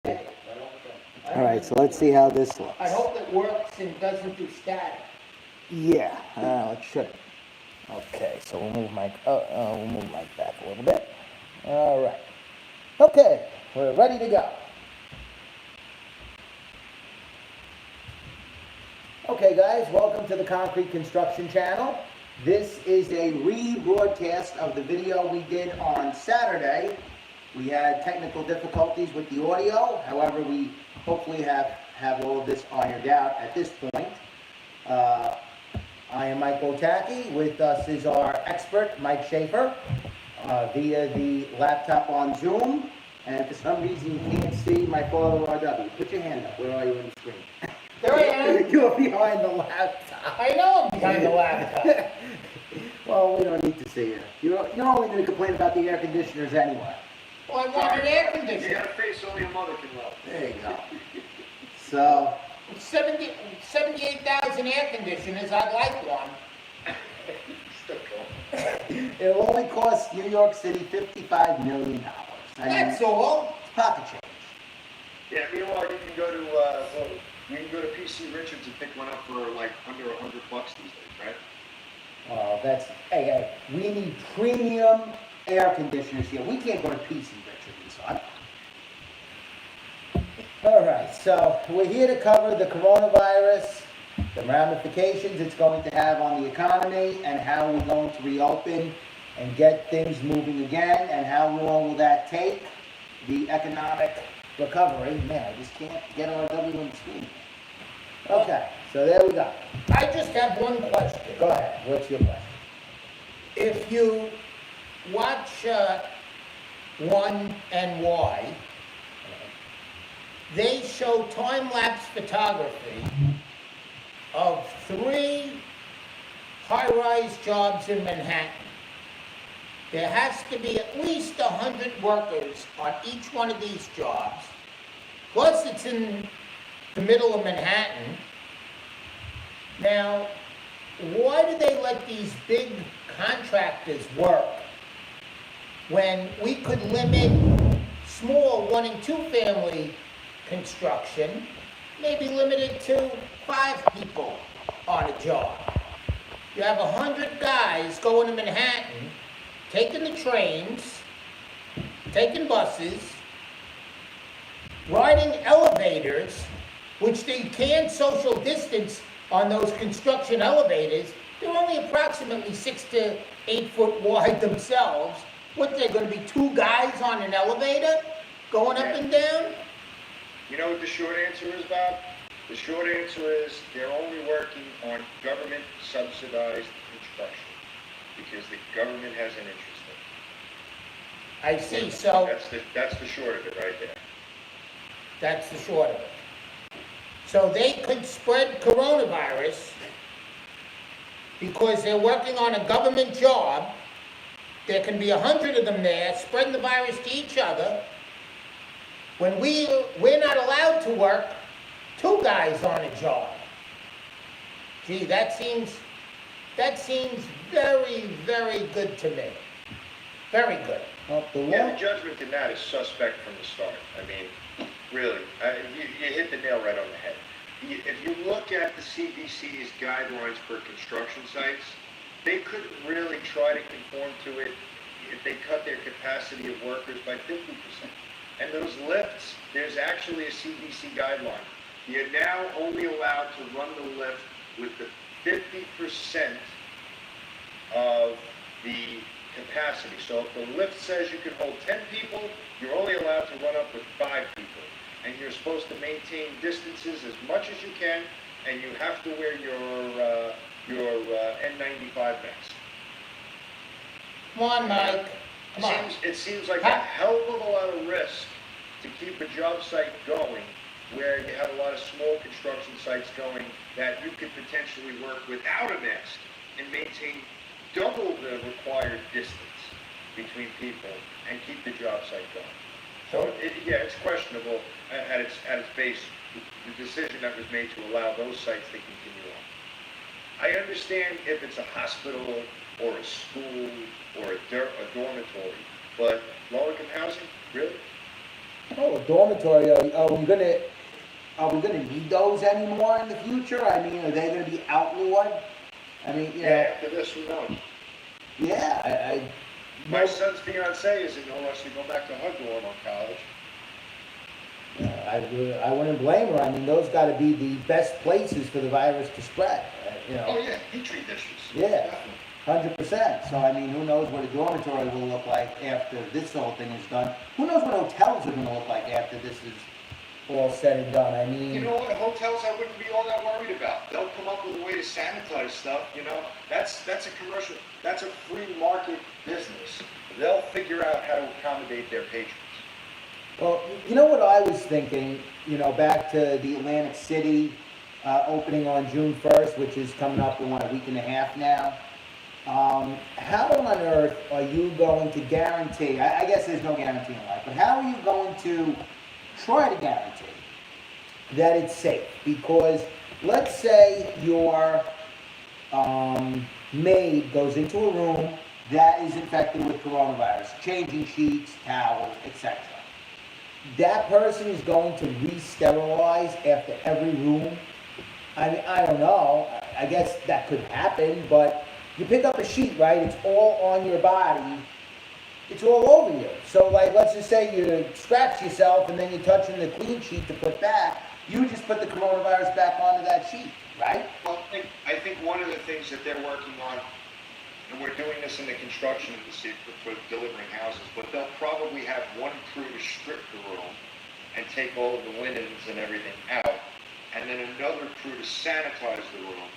All right, so let's see how this looks. I hope it works and doesn't do static. Yeah, it should. Okay, so we'll move Mike back a little bit. All right. Okay, we're ready to go. Okay, guys, welcome to the Concrete Construction Channel. This is a rebroadcast of the video we did on Saturday. We had technical difficulties with the audio. However, we hopefully have all of this ironed out at this point. I am Mike Otaki. With us is our expert, Mike Schaefer, via the laptop on Zoom. And for some reason, you can't see my follower RW. Put your hand up. Where are you on the screen? There I am. You're behind the laptop. I know I'm behind the laptop. Well, we don't need to see you. You're only going to complain about the air conditioners anyway. Well, I want an air You conditioner. got a face only a mother can love. There you go. So, 78,000 air conditioners, I'd like one. Still cool. it'll only cost New York City $55 million. That's all. It's pocket change. Yeah, meanwhile, you can go to PC Richards and pick one up for like under $100 these days, right? Oh, hey, we need premium air conditioners here. We can't go to PC Richards, son. All right, so we're here to cover the coronavirus, the ramifications it's going to have on the economy, and how we're going to reopen and get things moving again, and how long will that take, the economic recovery. Man, I just can't get RW on the screen. Okay, so there we go. I just have one question. Go ahead, what's your question? If you watch One and Y, they show time-lapse photography of 3 high-rise jobs in Manhattan. There has to be at least 100 workers on each one of these jobs. Plus, it's in the middle of Manhattan. Now, why do they let these big contractors work when we could limit small 1 and 2 family construction, maybe limited to 5 people on a job? You have 100 guys going to Manhattan, taking the trains, taking buses, riding elevators, which they can't social distance on those construction elevators. They're only approximately 6 to 8 foot wide themselves. What, they're going to be 2 guys on an elevator going up and down? You know what the short answer is, Bob? The short answer is they're only working on government subsidized construction because the government has an interest in it. I see, so That's the short of it right there. that's the short of it. So they could spread coronavirus because they're working on a government job. There can be 100 of them there, spreading the virus to each other. When we're not allowed to work 2 guys on a job. Gee, that seems very, very good to me. Very good. Well, Yeah, the judgment in that is suspect from the start. I mean, really, you hit the nail right on the head. If you look at the CDC's guidelines for construction sites, they couldn't really try to conform to it if they cut their capacity of workers by 50%. And those lifts, there's actually a CDC guideline. You're now only allowed to run the lift with the 50% of the capacity. So if the lift says you can hold 10 people, you're only allowed to run up with 5 people. And you're supposed to maintain distances as much as you can, and you have to wear your N95 mask. Come on, Mike. Come on. It seems like a hell of a lot of risk to keep a job site going where you have a lot of small construction sites going that you could potentially work without a mask and maintain double the required distance between people and keep the job site going. So it's questionable at its base, the decision that was made to allow those sites to continue on. I understand if it's a hospital or a school or a dormitory, but low-income housing, really? Oh, a dormitory, are we gonna need those anymore in the future? I mean, are they gonna be outlawed? I mean, you know, Yeah, after this, who knows? yeah, My no, son's fiance isn't gonna let us to go back to her dorm on college. I wouldn't blame her. I mean, those gotta be the best places for the virus to spread, you know. Oh, yeah, petri dishes. Yeah, Definitely. 100%. So, I mean, who knows what a dormitory will look like after this whole thing is done? Who knows what hotels are gonna look like after this is all said and done? I mean. You know what, hotels I wouldn't be all that worried about. They'll come up with a way to sanitize stuff, you know? That's a commercial, that's a free market business. They'll figure out how to accommodate their patrons. Well, you know what I was thinking, you know, back to the Atlantic City opening on June 1st, which is coming up in what, a week and a half now. How on earth are you going to guarantee, I guess there's no guarantee in life, but how are you going to try to guarantee that it's safe? Because let's say your maid goes into a room that is infected with coronavirus, changing sheets, towels, etc. That person is going to re-sterilize after every room. I mean, I don't know. I guess that could happen, but you pick up a sheet, right? It's all on your body. It's all over you. So, like, let's just say you scratch yourself and then you're touching the clean sheet to put back. You just put the coronavirus back onto that sheet, right? Well, I think one of the things that they're working on, and we're doing this in the construction industry for delivering houses, but they'll probably have one crew to strip the room and take all of the linens and everything out, and then another crew to sanitize the room,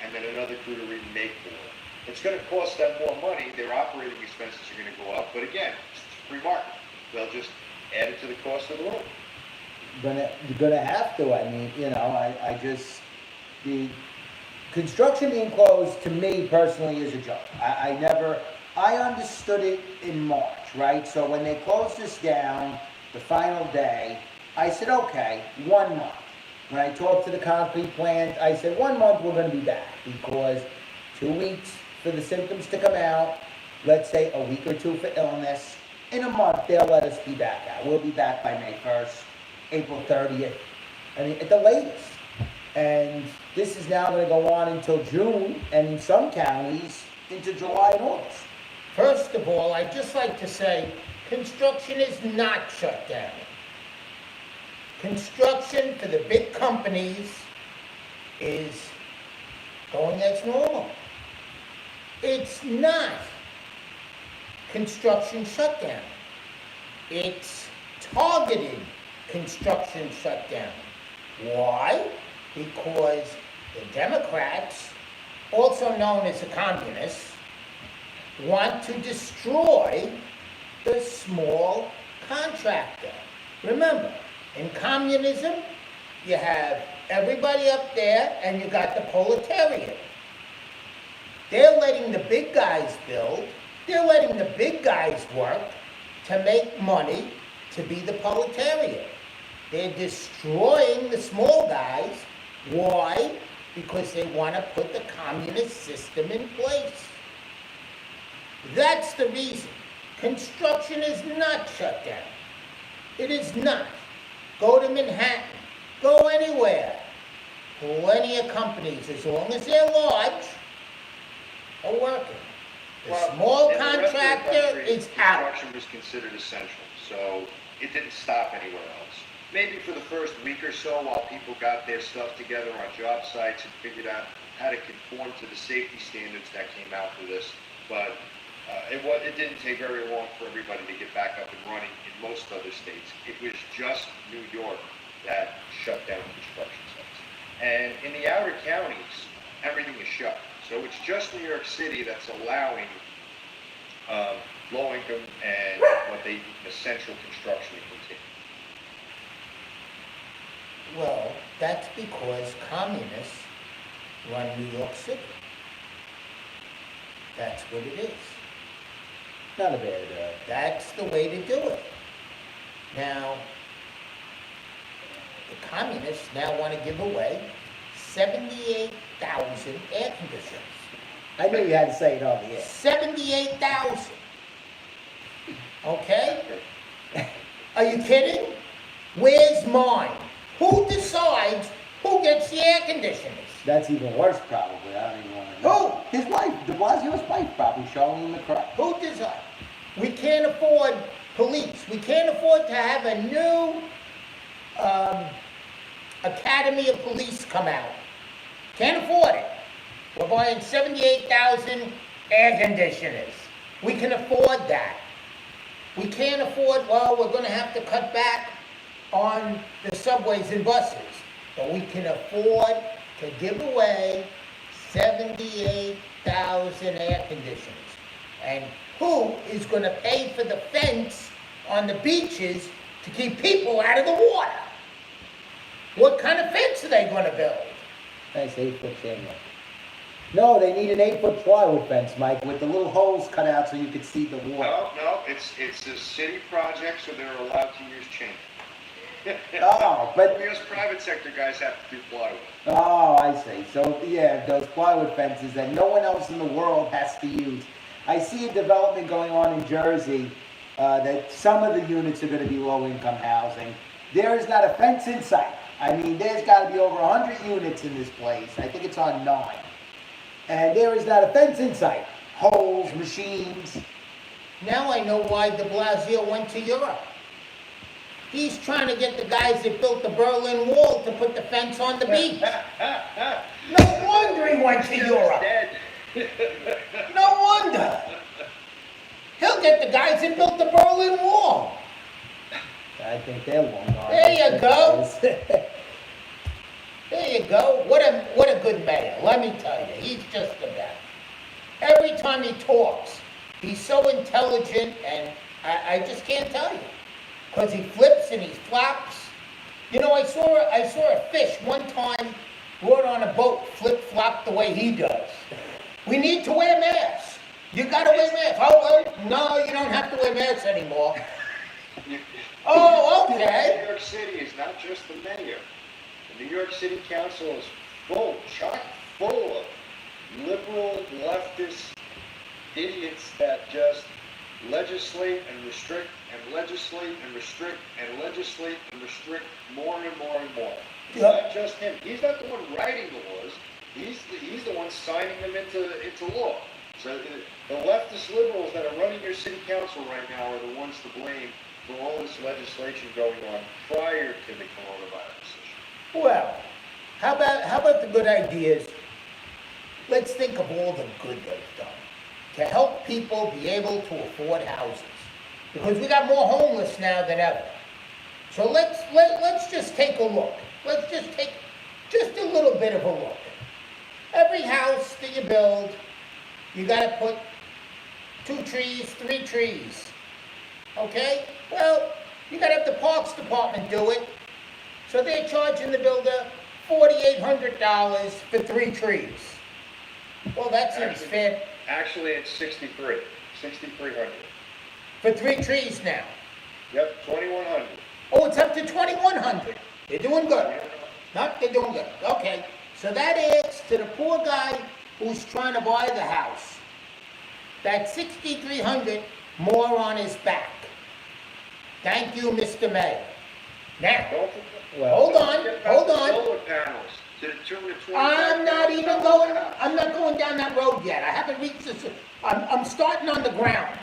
and then another crew to remake the room. It's going to cost them more money. Their operating expenses are going to go up, but again, it's free market. They'll just add it to the cost of the room. You're gonna have to. I mean, you know, I just, the construction being closed to me personally is a joke. I understood it in March, right? So when they closed this down, the final day, I said, okay, 1 month. When I talked to the concrete plant, I said, 1 month we're gonna be back, because 2 weeks for the symptoms to come out, let's say a week or two for illness. In a month, they'll let us be back out. We'll be back by May 1st, April 30th, I mean, at the latest. And this is now gonna go on until June, and in some counties, into July and August. First of all, I'd just like to say, construction is not shut down. Construction for the big companies is going as normal. It's not construction shutdown. It's targeted construction shutdown. Why? Because the Democrats, also known as the communists, want to destroy the small contractor. Remember, in communism, you have everybody up there and you got the proletariat. They're letting the big guys build, they're letting the big guys work to make money to be the proletariat. They're destroying the small guys. Why? Because they want to put the communist system in place. That's the reason. Construction is not shut down. It is not. Go to Manhattan. Go anywhere. Plenty of companies, as long as they're large, are working. The small in the rest of the contractor country, is out. Construction was considered essential, so it didn't stop anywhere else. Maybe for the first week or so, while people got their stuff together on job sites and figured out how to conform to the safety standards that came out for this, but it didn't take very long for everybody to get back up and running in most other states. It was just New York that shut down construction sites. And in the outer counties, everything is shut. So it's just New York City that's allowing low income and what they essential construction to continue. Well, that's because communists run New York City. That's what it is. Not a bad, That's the way to do it. Now, the communists now want to give away 78,000 air conditioners. I knew you had to say it on the air. 78,000. Okay? Are you kidding? Where's mine? Who decides who gets the air conditioners? That's even worse, probably. I don't even want to know. Who? His wife, de Blasio's wife, probably showing him the crap. Who decides? We can't afford police. We can't afford to have a new Academy of Police come out. Can't afford it. We're buying 78,000 air conditioners. We can afford that. We can't afford, well, we're gonna have to cut back on the subways and buses. But we can afford to give away 78,000 air conditioners. And who is gonna pay for the fence on the beaches to keep people out of the water? What kind of fence are they gonna build? Nice 8-foot chain link. No, they need an 8-foot plywood fence, Mike, with the little holes cut out so you could see the water. No, it's a city project, so they're allowed to use chain. Oh, but, Because private sector guys have to do plywood. oh, I see. So, yeah, those plywood fences that no one else in the world has to use. I see a development going on in Jersey, that some of the units are gonna be low-income housing. There is not a fence in sight. I mean, there's gotta be over 100 units in this place. I think it's on 9. And there is not a fence in sight. Holes, machines. Now I know why de Blasio went to Europe. He's trying to get the guys that built the Berlin Wall to put the fence on the beach. No wonder he went to Europe. Dead. No wonder. He'll get the guys that built the Berlin Wall. I think they're long gone. There you go. There you go. What a good mayor. Let me tell you, he's just the best. Every time he talks, he's so intelligent, and I just can't tell you. Because he flips and he flops. You know, I saw a fish one time brought on a boat, flip-flop the way he does. We need to wear masks. You gotta wear masks. Oh, well, no, you don't have to wear masks anymore. Oh, okay. New York City is not just the mayor. The New York City Council is chock full of liberal, leftist idiots that just legislate and restrict and legislate and restrict and legislate and restrict more and more and more. It's not just him. He's not the one writing the laws. He's the one signing them into law. So the leftist liberals that are running your city council right now are the ones to blame for all this legislation going on prior to the coronavirus issue. Well, how about the good ideas? Let's think of all the good they've done to help people be able to afford houses. Because we got more homeless now than ever. So let's just take a look. Let's just take just a little bit of a look. Every house that you build, you gotta put 2 trees, 3 trees. Okay? Well, you gotta have the Parks Department do it. So they're charging the builder $4,800 for 3 trees. Well, that seems fair. Actually, it's 6,300. For 3 trees now. Yep, 2,100. Oh, it's up to 2,100. They're doing good. No, they're doing good. Okay. So that adds to the poor guy who's trying to buy the house. That's $6,300 more on his back. Thank you, Mr. Mayor. Now, hold on. Solar panels to the tune of I'm not going down that road yet. I haven't reached this. I'm starting on the ground.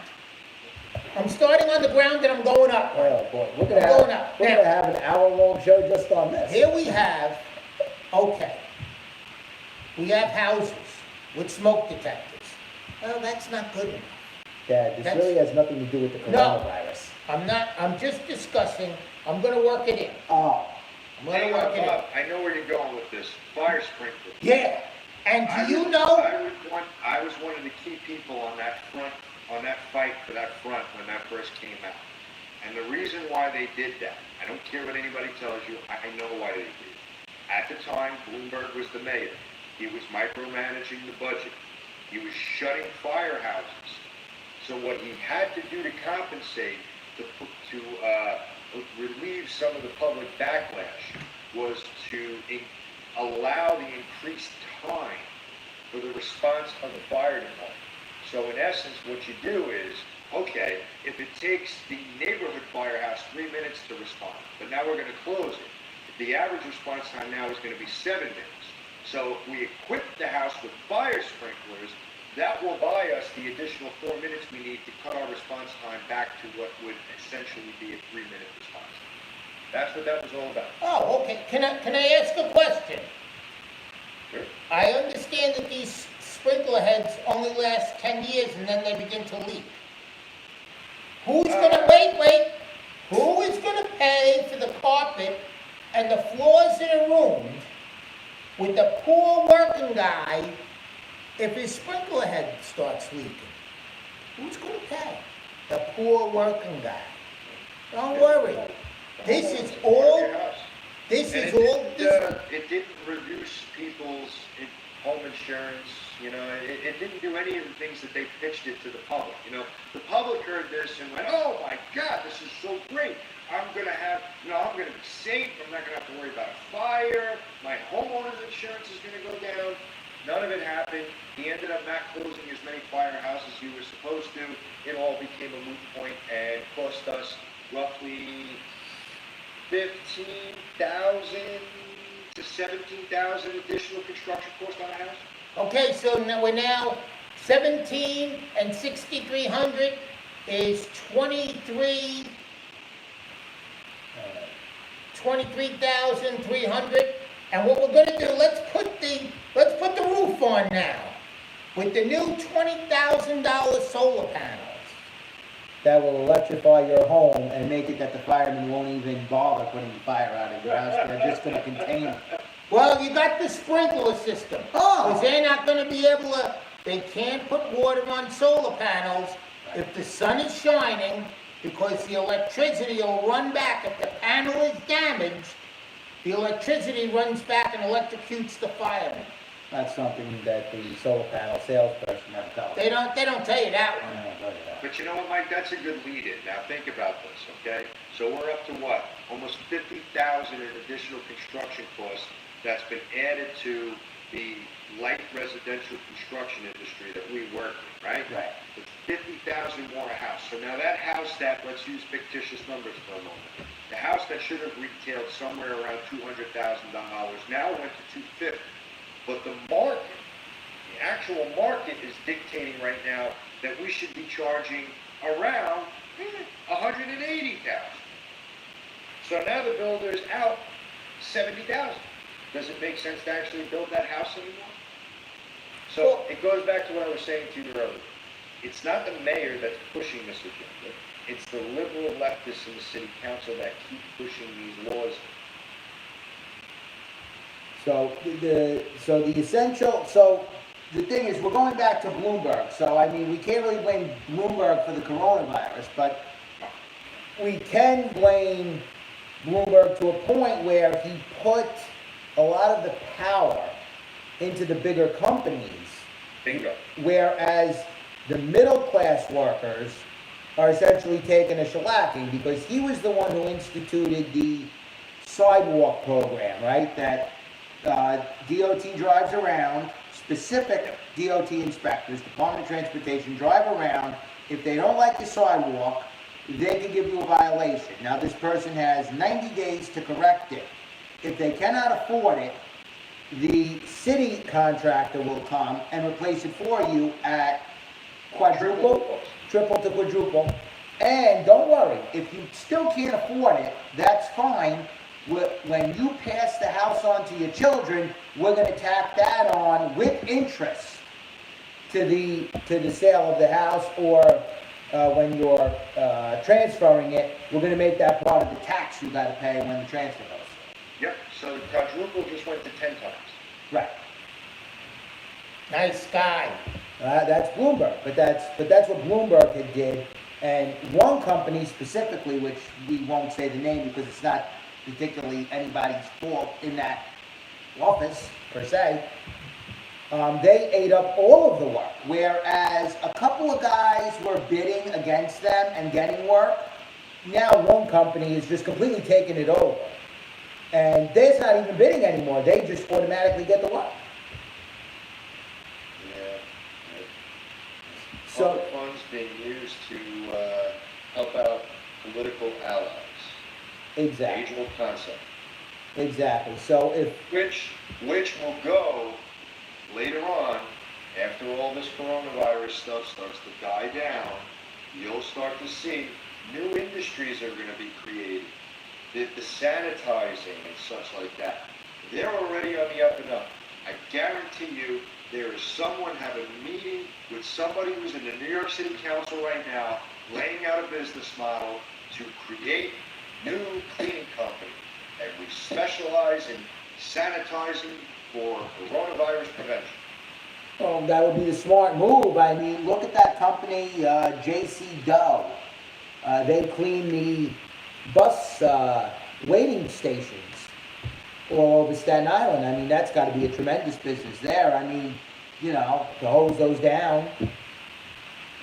I'm starting on the ground and I'm going up. Oh, boy. We're I'm going up. gonna have an hour-long show just on this. Here we have, okay, we have houses with smoke detectors. Well, that's not good enough. Dad, this really has nothing to do with the coronavirus. I'm just discussing, I'm gonna work it in. Oh. I'm gonna work it in. I know where you're going with this. Fire sprinkler. Yeah, and do you know? I was one of the key people on that fight for that front when that first came out. And the reason why they did that, I don't care what anybody tells you, I know why they did it. At the time, Bloomberg was the mayor. He was micromanaging the budget. He was shutting firehouses. So what he had to do to compensate, to relieve some of the public backlash, was to allow the increased time for the response of the fire department. So in essence, what you do is okay, if it takes the neighborhood firehouse 3 minutes to respond, but now we're gonna close it, the average response time now is gonna be 7 minutes. So if we equip the house with fire sprinklers, that will buy us the additional 4 minutes we need to cut our response time back to what would essentially be a 3-minute response. That's what that was all about. Oh, okay, can I ask a question? Sure. I understand that these sprinkler heads only last 10 years and then they begin to leak. Who is gonna pay for the carpet and the floors in a room with the poor working guy if his sprinkler head starts leaking? Who's gonna pay? The poor working guy. Don't worry. This is all, It didn't reduce people's home insurance, it didn't do any of the things that they pitched it to the public, The public heard this and went, oh my God, this is so great. I'm gonna be safe, I'm not gonna have to worry about a fire, my homeowner's insurance is gonna go down. None of it happened. He ended up not closing as many firehouses as he was supposed to. It all became a moot point and cost us roughly $15,000 to $17,000 additional construction cost on a house. okay, so now we're now 17 and 6,300 is 23,300. And what we're gonna do, let's put the roof on now with the new $20,000 solar panels. That will electrify your home and make it that the firemen won't even bother putting the fire out of your house. They're just gonna contain it. Well, you got the sprinkler system. Oh. Because they're not gonna be able to, they can't put water on solar panels if the sun is shining, because the electricity will run back. If the panel is damaged, the electricity runs back and electrocutes the fireman. That's something that the solar panel salesperson never tells They don't tell you that one. But you know what, Mike? That's a good lead-in. Now think about this, okay? So we're up to what? Almost $50,000 in additional construction costs that's been added to the light residential construction industry that we work in, right? Right. It's $50,000 more a house. So now that house that, let's use fictitious numbers for a moment. The house that should have retailed somewhere around $200,000 now went to $250,000. But the market, the actual market is dictating right now that we should be charging around $180,000. So now the builder's out $70,000. Does it make sense to actually build that house anymore? So it goes back to what I was saying to you earlier. It's not the mayor that's pushing this agenda. It's the liberal leftists in the city council that keep pushing these laws. So the thing is, we're going back to Bloomberg. So I mean, we can't really blame Bloomberg for the coronavirus, but we can blame Bloomberg to a point where he put a lot of the power into the bigger companies. Bingo. Whereas the middle class workers are essentially taking a shellacking, because he was the one who instituted the sidewalk program, right? That DOT drives around, specific DOT inspectors, Department of Transportation, drive around. If they don't like the sidewalk, they can give you a violation. Now, this person has 90 days to correct it. If they cannot afford it, the city contractor will come and replace it for you at quadruple, triple to quadruple. And don't worry, if you still can't afford it, that's fine. When you pass the house on to your children, we're going to tack that on with interest to the sale of the house, or when you're transferring it, we're going to make that part of the tax you got to pay when the transfer goes. Yep, so quadruple just went to 10 times. Right. Nice guy. That's Bloomberg, but that's what Bloomberg had did. And one company specifically, which we won't say the name because it's not particularly anybody's fault in that office per se, they ate up all of the work, whereas a couple of guys were bidding against them and getting work. Now one company is just completely taking it over, and they're not even bidding anymore. They just automatically get the work. Yeah. So Public funds being used to help out political allies. Exactly, Age-old concept. exactly. So if, Which will go later on, after all this coronavirus stuff starts to die down, you'll start to see new industries are going to be created. The sanitizing and such like that. They're already on the up and up. I guarantee you there is someone having a meeting with somebody who's in the New York City Council right now, laying out a business model to create new cleaning company. And we specialize in sanitizing for coronavirus prevention. well, that would be the smart move. I mean, look at that company, J.C. Doe. They clean the bus waiting stations all over Staten Island. I mean, that's got to be a tremendous business there. I mean, you know, to hose those down,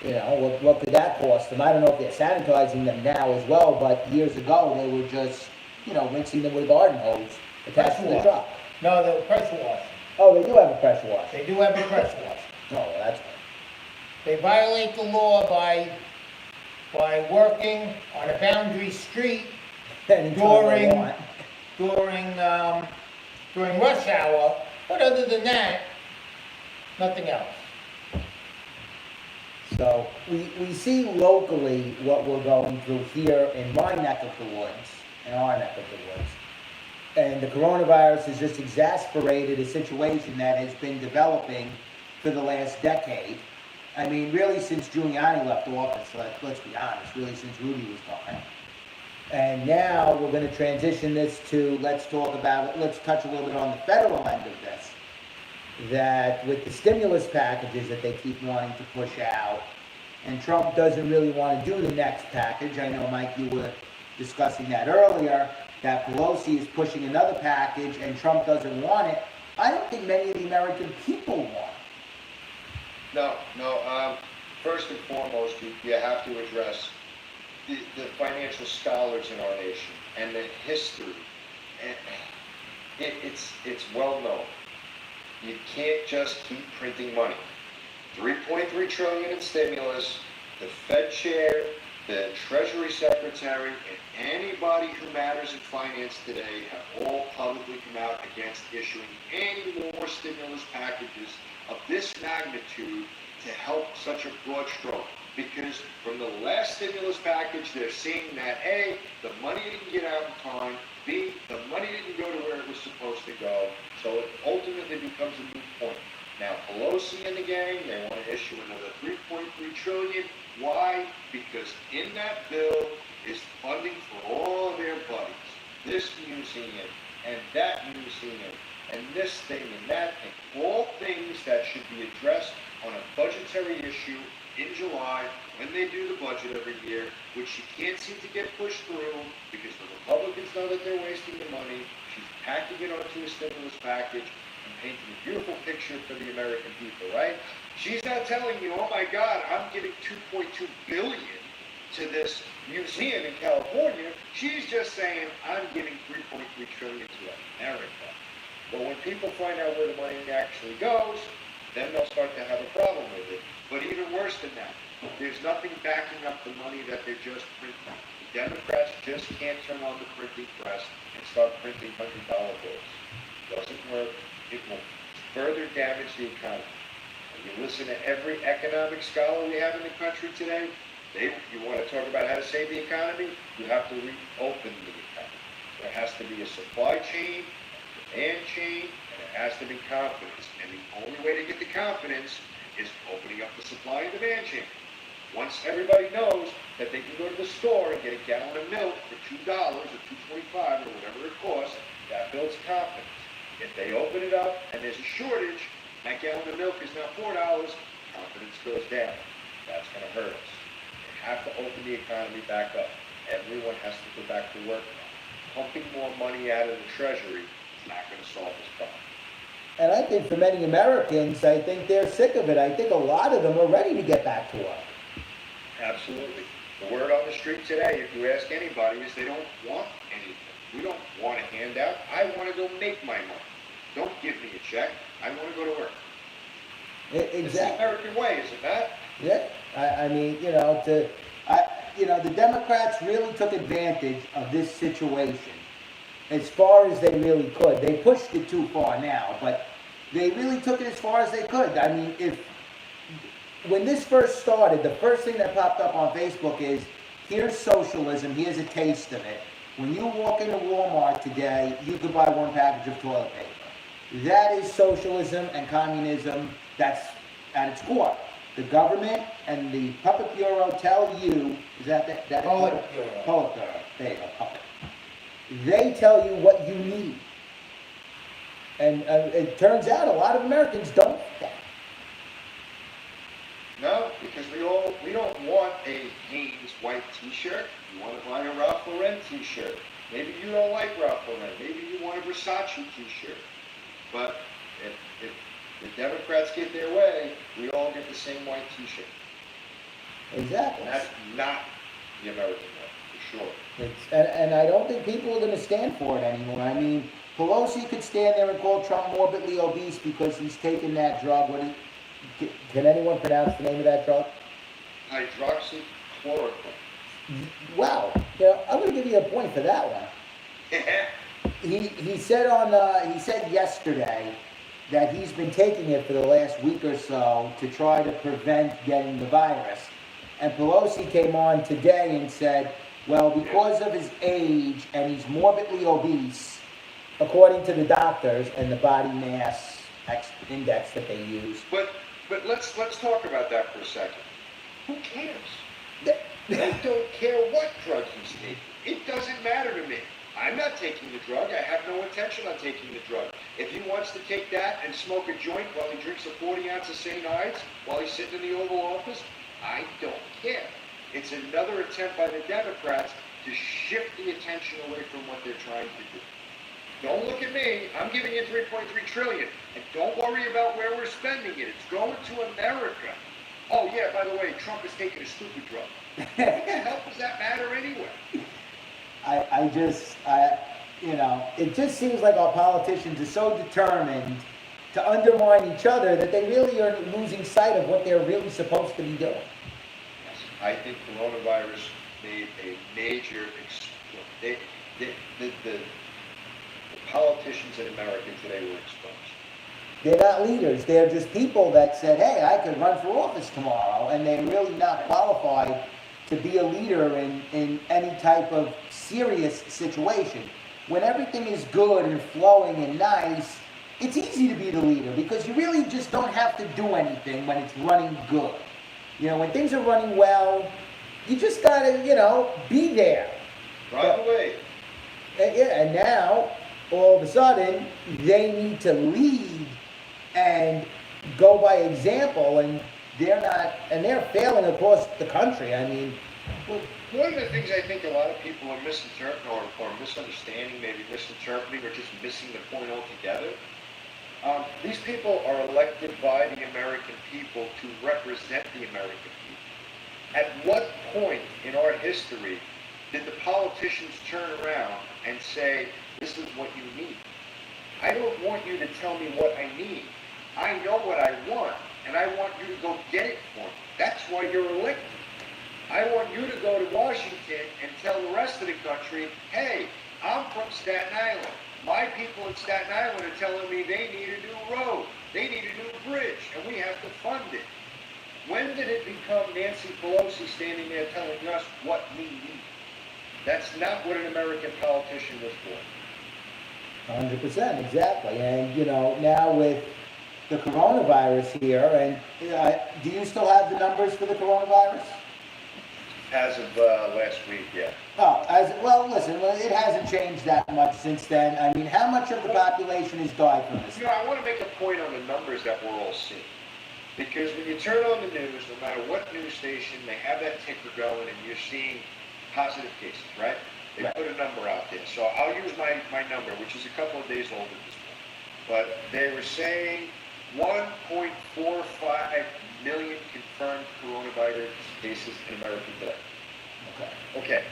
you know, what could that cost them? I don't know if they're sanitizing them now as well, but years ago they were just, you know, rinsing them with a garden hose attached to the Pressure truck. No, the pressure washer. Oh, they do have a pressure washer. They do have a pressure washer. Oh, well, that's They violate the law by working on a boundary street anytime they During- want. during rush hour, but other than that, nothing else. So we see locally what we're going through here in my neck of the woods, in our neck of the woods. And the coronavirus has just exacerbated a situation that has been developing for the last decade. I mean, really since Giuliani left office, let's be honest, really since Rudy was gone. And now we're going to transition this to, let's touch a little bit on the federal end of this. That with the stimulus packages that they keep wanting to push out, and Trump doesn't really want to do the next package. I know, Mike, you were discussing that earlier, that Pelosi is pushing another package and Trump doesn't want it. I don't think many of the American people want it. No. First and foremost, you have to address the financial scholars in our nation and the history. And it's well known. You can't just keep printing money. 3.3 trillion in stimulus, the Fed chair, the Treasury Secretary, and anybody who matters in finance today have all publicly come out against issuing any more stimulus packages of this magnitude to help such a broad stroke. Because from the last stimulus package, they're seeing that A, the money didn't get out in time, B, the money didn't go to where it was supposed to go, so it ultimately becomes a moot point. Now, Pelosi and the gang, they want to issue another 3.3 trillion. Why? Because in that bill is funding for all of their buddies. This museum, and that museum, and this thing, and that thing. All things that should be addressed on a budgetary issue in July, when they do the budget every year, which she can't seem to get pushed through because the Republicans know that they're wasting the money. She's packing it onto a stimulus package and painting a beautiful picture for the American people, right? She's not telling you, oh my God, I'm giving 2.2 billion to this museum in California. She's just saying, I'm giving 3.3 trillion to America. But when people find out where the money actually goes, then they'll start to have a problem with it. But even worse than that, there's nothing backing up the money that they're just printing. The Democrats just can't turn on the printing press and start printing $100 bills. It doesn't work. It will further damage the economy. And you listen to every economic scholar we have in the country today, you want to talk about how to save the economy, you have to reopen the economy. There has to be a supply chain, a demand chain, and it has to be confidence. And the only way to get the confidence is opening up the supply and demand chain. Once everybody knows that they can go to the store and get a gallon of milk for $2 or $2.25 or whatever it costs, that builds confidence. If they open it up and there's a shortage, that gallon of milk is now $4, confidence goes down. That's going to hurt us. We have to open the economy back up. Everyone has to go back to work now. Pumping more money out of the Treasury is not going to solve this problem. And I think for many Americans, I think they're sick of it. I think a lot of them are ready to get back to work. Absolutely. The word on the street today, if you ask anybody, is they don't want anything. We don't want a handout. I want to go make my money. Don't give me a check. I want to go to work. It's the Exactly. American way, is it not? Yeah. I mean, the Democrats really took advantage of this situation as far as they really could. They pushed it too far now, but they really took it as far as they could. I mean, when this first started, the first thing that popped up on Facebook is, here's socialism, here's a taste of it. When you walk into Walmart today, you could buy one package of toilet paper. That is socialism and communism. That's at its core. The government and the puppet bureau tell you, is that Politburo. Politburo. There you go, puppet. They tell you what you need. And it turns out a lot of Americans don't get that. No, because we don't want a Hanes white T-shirt. You want to buy a Ralph Lauren T-shirt. Maybe you don't like Ralph Lauren. Maybe you want a Versace T-shirt. But if the Democrats get their way, we all get the same white T-shirt. Exactly. And that's not the American way, for sure. And I don't think people are going to stand for it anymore. I mean, Pelosi could stand there and call Trump morbidly obese because he's taken that drug. Can anyone pronounce the name of that drug? Hydroxychloroquine. Wow. I'm going to give you a point for that one. He said yesterday that he's been taking it for the last week or so to try to prevent getting the virus. And Pelosi came on today and said, well, because of his age and he's morbidly obese, according to the doctors and the body mass index that they use. But let's talk about that for a second. Who cares? They don't care what drug he's taking. It doesn't matter to me. I'm not taking the drug. I have no intention on taking the drug. If he wants to take that and smoke a joint while he drinks a 40-ounce of St. Ides while he's sitting in the Oval Office, I don't care. It's another attempt by the Democrats to shift the attention away from what they're trying to do. Don't look at me. I'm giving you $3.3 trillion. And don't worry about where we're spending it. It's going to America. Oh, yeah, by the way, Trump is taking a stupid drug. What the hell does that matter anyway? It just seems like our politicians are so determined to undermine each other that they really are losing sight of what they're really supposed to be doing. Yes, I think coronavirus made a major the politicians in America today were exposed. They're not leaders. They're just people that said, hey, I could run for office tomorrow. And they're really not qualified to be a leader in any type of serious situation. When everything is good and flowing and nice, it's easy to be the leader because you really just don't have to do anything when it's running good. When things are running well, you just gotta, be there. Right away. And now, all of a sudden, they need to lead and go by example, and they're failing across the country. I mean, well, one of the things I think a lot of people are misinterpreting or misunderstanding, maybe misinterpreting or just missing the point altogether. These people are elected by the American people to represent the American people. At what point in our history did the politicians turn around and say, this is what you need? I don't want you to tell me what I need. I know what I want, and I want you to go get it for me. That's why you're elected. I want you to go to Washington and tell the rest of the country, hey, I'm from Staten Island. My people in Staten Island are telling me they need a new road, they need a new bridge, and we have to fund it. When did it become Nancy Pelosi standing there telling us what we need? That's not what an American politician was for. 100%, exactly. And, now with the coronavirus here, and do you still have the numbers for the coronavirus? As of last week, yeah. Oh, listen, it hasn't changed that much since then. I mean, how much of the population has died from this? I want to make a point on the numbers that we're all seeing. Because when you turn on the news, no matter what news station, they have that ticker going and you're seeing positive cases, right? They put a number out there. So I'll use my number, which is a couple of days old at this point. But they were saying 1.45 million confirmed coronavirus cases in America today. Okay.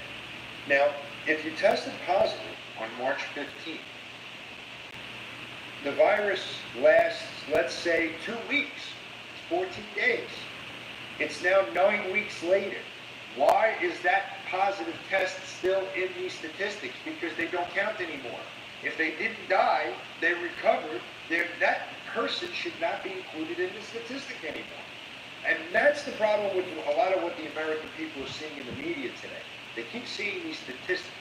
Now, if you tested positive on March 15th, the virus lasts, let's say, 2 weeks. It's 14 days. It's now 9 weeks later. Why is that positive test still in these statistics? Because they don't count anymore. If they didn't die, they recovered, that person should not be included in the statistic anymore. And that's the problem with a lot of what the American people are seeing in the media today. They keep seeing these statistics.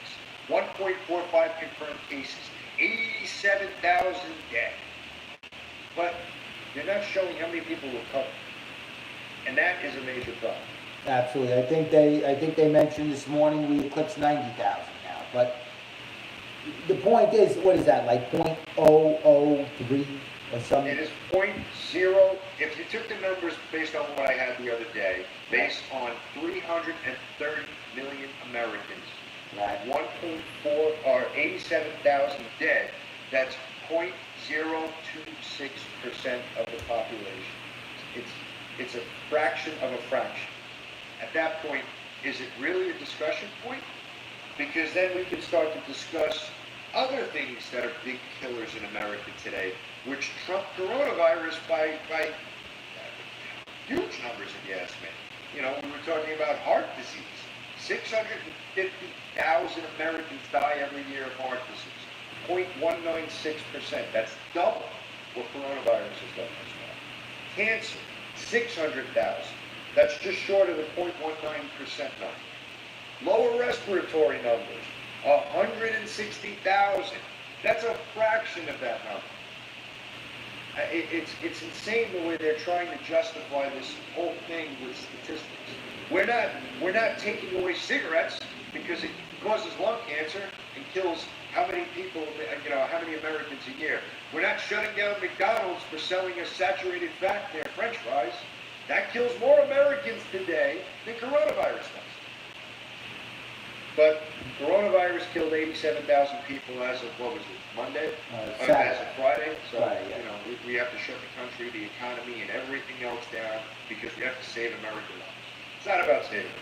1.45 confirmed cases, 87,000 dead. But they're not showing how many people recovered. And that is a major problem. Absolutely. I think they mentioned this morning we eclipsed 90,000 now. But the point is, what is that, like 0.003 or something? It is 0.0. If you took the numbers based on what I had the other day, based on 330 million Americans, Right. 1.4 or 87,000 dead, that's 0.026% of the population. It's a fraction of a fraction. At that point, is it really a discussion point? Because then we can start to discuss other things that are big killers in America today, which trump coronavirus by huge numbers, if you ask me. You know, we were talking about heart disease. 650,000 Americans die every year of heart disease. 0.196%. That's double what coronavirus has done as well. Cancer, 600,000. That's just short of the 0.19% number. Lower respiratory numbers, 160,000. That's a fraction of that number. It's insane the way they're trying to justify this whole thing with statistics. We're not taking away cigarettes because it causes lung cancer and kills how many people, how many Americans a year. We're not shutting down McDonald's for selling us saturated fat in their French fries. That kills more Americans today than coronavirus does. But coronavirus killed 87,000 people as of, what was it, Monday? As of Friday. So, Right, yeah. we have to shut the country, the economy, and everything else down because we have to save American lives. It's not about saving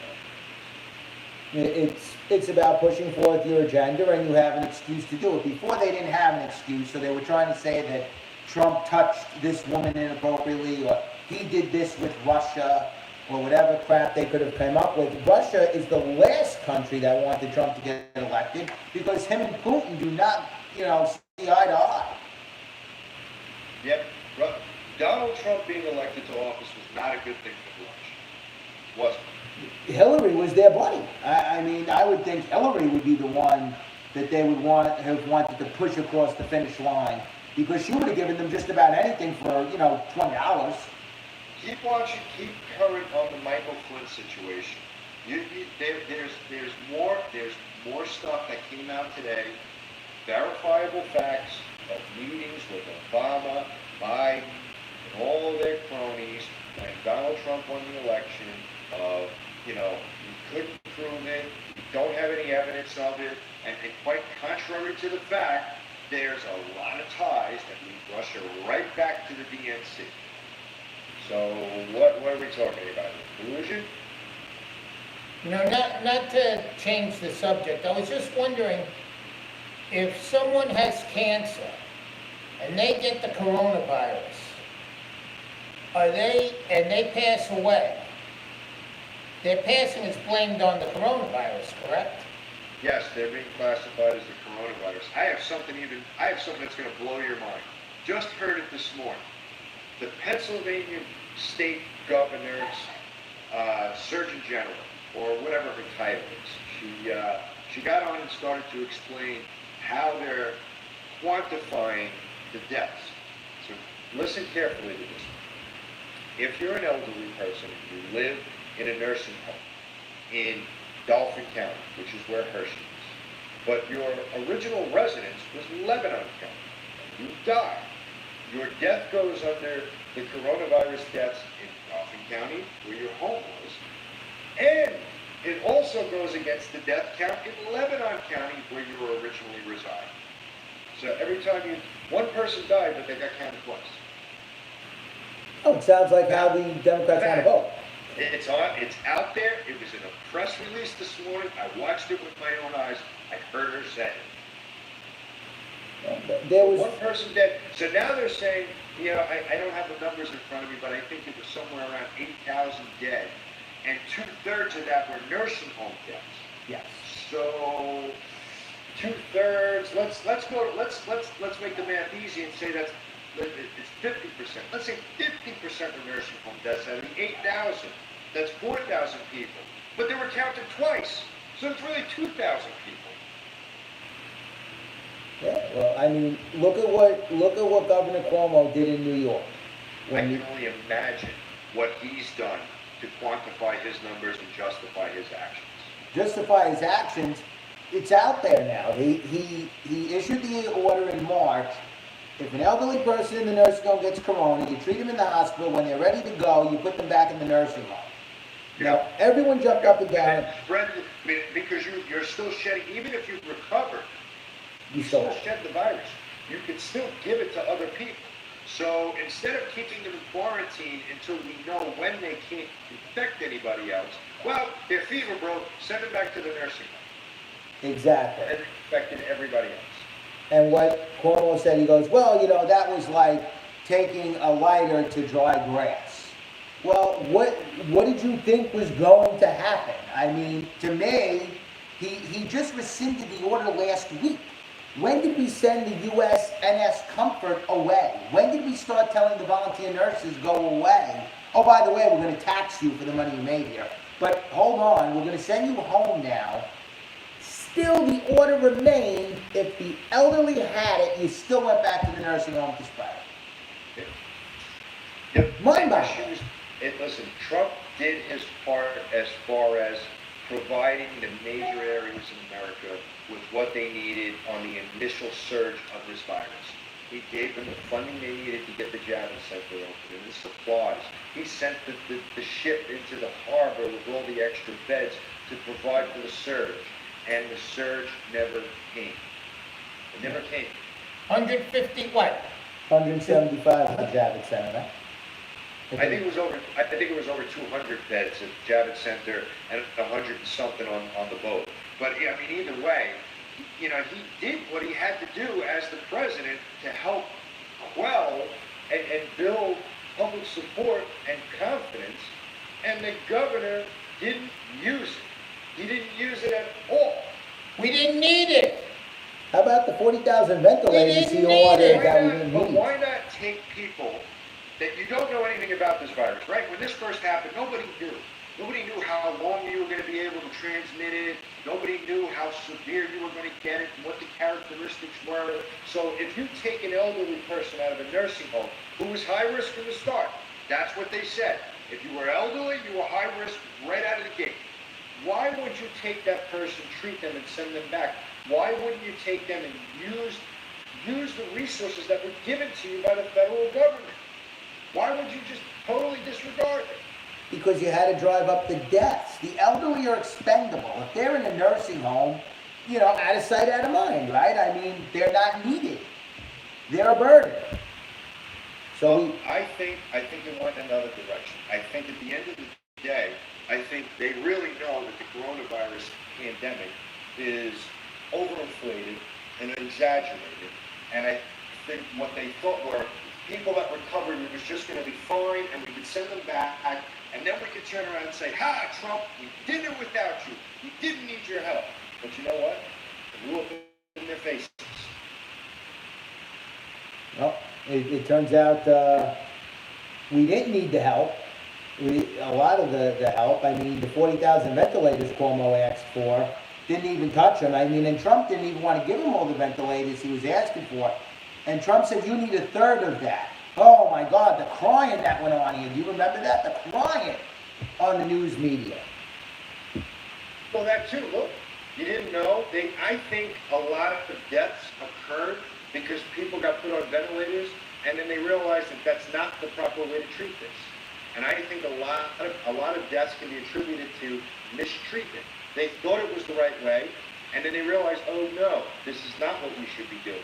America. It's about pushing forth your agenda, and you have an excuse to do it. Before they didn't have an excuse, so they were trying to say that Trump touched this woman inappropriately, or he did this with Russia, or whatever crap they could have come up with. Russia is the last country that wanted Trump to get elected because him and Putin do not, see eye to eye. Yep. Donald Trump being elected to office was not a good thing for Russia. Wasn't. Hillary was their buddy. I mean, I would think Hillary would be the one that they would have wanted to push across the finish line because she would have given them just about anything for, $20. Keep watching, keep current on the Michael Flynn situation. There's more stuff that came out today, verifiable facts of meetings with Obama, Biden, and all of their cronies when Donald Trump won the election. We couldn't prove it, we don't have any evidence of it, and quite contrary to the fact, there's a lot of ties that lead Russia right back to the DNC. So what are we talking about? Collusion? Not to change the subject, I was just wondering, if someone has cancer and they get the coronavirus, and they pass away, their passing is blamed on the coronavirus, correct? Yes, they're being classified as the coronavirus. I have something that's going to blow your mind. Just heard it this morning. The Pennsylvania state governor's Surgeon General, or whatever her title is, she got on and started to explain how they're quantifying the deaths. So listen carefully to this. If you're an elderly person and you live in a nursing home in Dauphin County, which is where Hershey is, but your original residence was Lebanon County, and you died, your death goes under the coronavirus deaths in Dauphin County, where your home was, and it also goes against the death count in Lebanon County, where you were originally residing. So every time one person died, but they got counted twice. Oh, it sounds like how the Democrats want to vote. It's out there. It was in a press release this morning. I watched it with my own eyes. I heard her say it. There was, One person dead. So now they're saying, I don't have the numbers in front of me, but I think it was somewhere around 8,000 dead. And 2/3 of that were nursing home deaths. yes. So 2/3, let's make the math easy and say it's 50%. Let's say 50% of nursing home deaths out of the 8,000. That's 4,000 people. But they were counted twice. So it's really 2,000 people. Yeah, well, I mean, look at what Governor Cuomo did in New York. I can only imagine what he's done to quantify his numbers and justify his actions. Justify his actions, it's out there now. He issued the order in March. If an elderly person in the nursing home gets corona, you treat them in the hospital. When they're ready to go, you put them back in the nursing home. Now, everyone jumped up and down. And spread, because you're still shedding, even if you've recovered, you still shed the virus. You can still give it to other people. So instead of keeping them in quarantine until we know when they can't infect anybody else, well, their fever broke, send them back to the nursing home. Exactly. And it infected everybody else. And what Cuomo said, he goes, well, that was like taking a lighter to dry grass. Well, what did you think was going to happen? I mean, to me, he just rescinded the order last week. When did we send the USNS Comfort away? When did we start telling the volunteer nurses go away? Oh, by the way, we're going to tax you for the money you made here. But hold on, we're going to send you home now. Still, the order remained. If the elderly had it, you still went back to the nursing home to spread it. Yep. Mind-boggling. Listen, Trump did his part as far as providing the major areas in America with what they needed on the initial surge of this virus. He gave them the funding they needed to get the Javits Center open and the supplies. He sent the ship into the harbor with all the extra beds to provide for the surge. And the surge never came. It never came. 150 what? 175 at the Javits Center, right? I think it was over 200 beds at Javits Center and 100 and something on the boat. But yeah, I mean, either way, he did what he had to do as the president to help quell and build public support and confidence. And the governor didn't use it. He didn't use it at all. We didn't need it. How about the 40,000 ventilators he ordered that we didn't But need? why not take people that you don't know anything about this virus, right? When this first happened, nobody knew. Nobody knew how long you were going to be able to transmit it. Nobody knew how severe you were going to get it and what the characteristics were. So if you take an elderly person out of a nursing home who was high risk from the start, that's what they said. If you were elderly, you were high risk right out of the gate. Why would you take that person, treat them, and send them back? Why wouldn't you take them and use the resources that were given to you by the federal government? Why would you just totally disregard it? Because you had to drive up the deaths. The elderly are expendable. If they're in a nursing home, out of sight, out of mind, right? I mean, they're not needed. They're a burden. So I think it went another direction. I think at the end of the day, I think they really know that the coronavirus pandemic is overinflated and exaggerated. And I think what they thought were people that recovered, it was just going to be fine, and we could send them back, and then we could turn around and say, "Ha, Trump, we did it without you. We didn't need your help." But you know what? It blew up in their faces. well, it turns out we didn't need the help. A lot of the help. I mean, the 40,000 ventilators Cuomo asked for didn't even touch him. I mean, and Trump didn't even want to give him all the ventilators he was asking for. And Trump said, you need a third of that. Oh my God, the crying that went on here. Do you remember that? The crying on the news media. Well, that too, look, you didn't know. I think a lot of the deaths occurred because people got put on ventilators and then they realized that that's not the proper way to treat this. And I think a lot of deaths can be attributed to mistreatment. They thought it was the right way, and then they realized, oh no, this is not what we should be doing.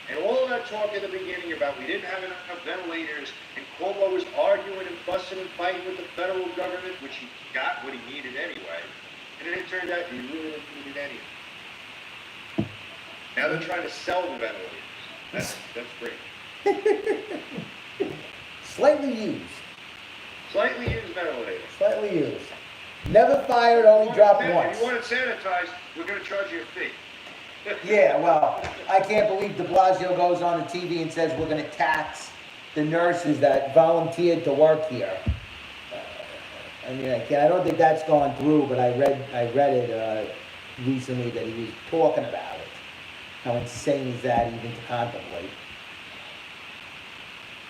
And all of that talk in the beginning about we didn't have enough ventilators, and Cuomo was arguing and fussing and fighting with the federal government, which he got what he needed anyway, and then it turned out he really didn't need any. Now they're trying to sell the ventilators. That's great. Slightly used. Slightly used ventilator. Slightly used. Never fired, only dropped once. If you want it sanitized, we're gonna charge you a fee. Yeah, well, I can't believe de Blasio goes on the TV and says we're gonna tax the nurses that volunteered to work here. I mean, I don't think that's gone through, but I read it recently that he was talking about it. How insane is that even to contemplate?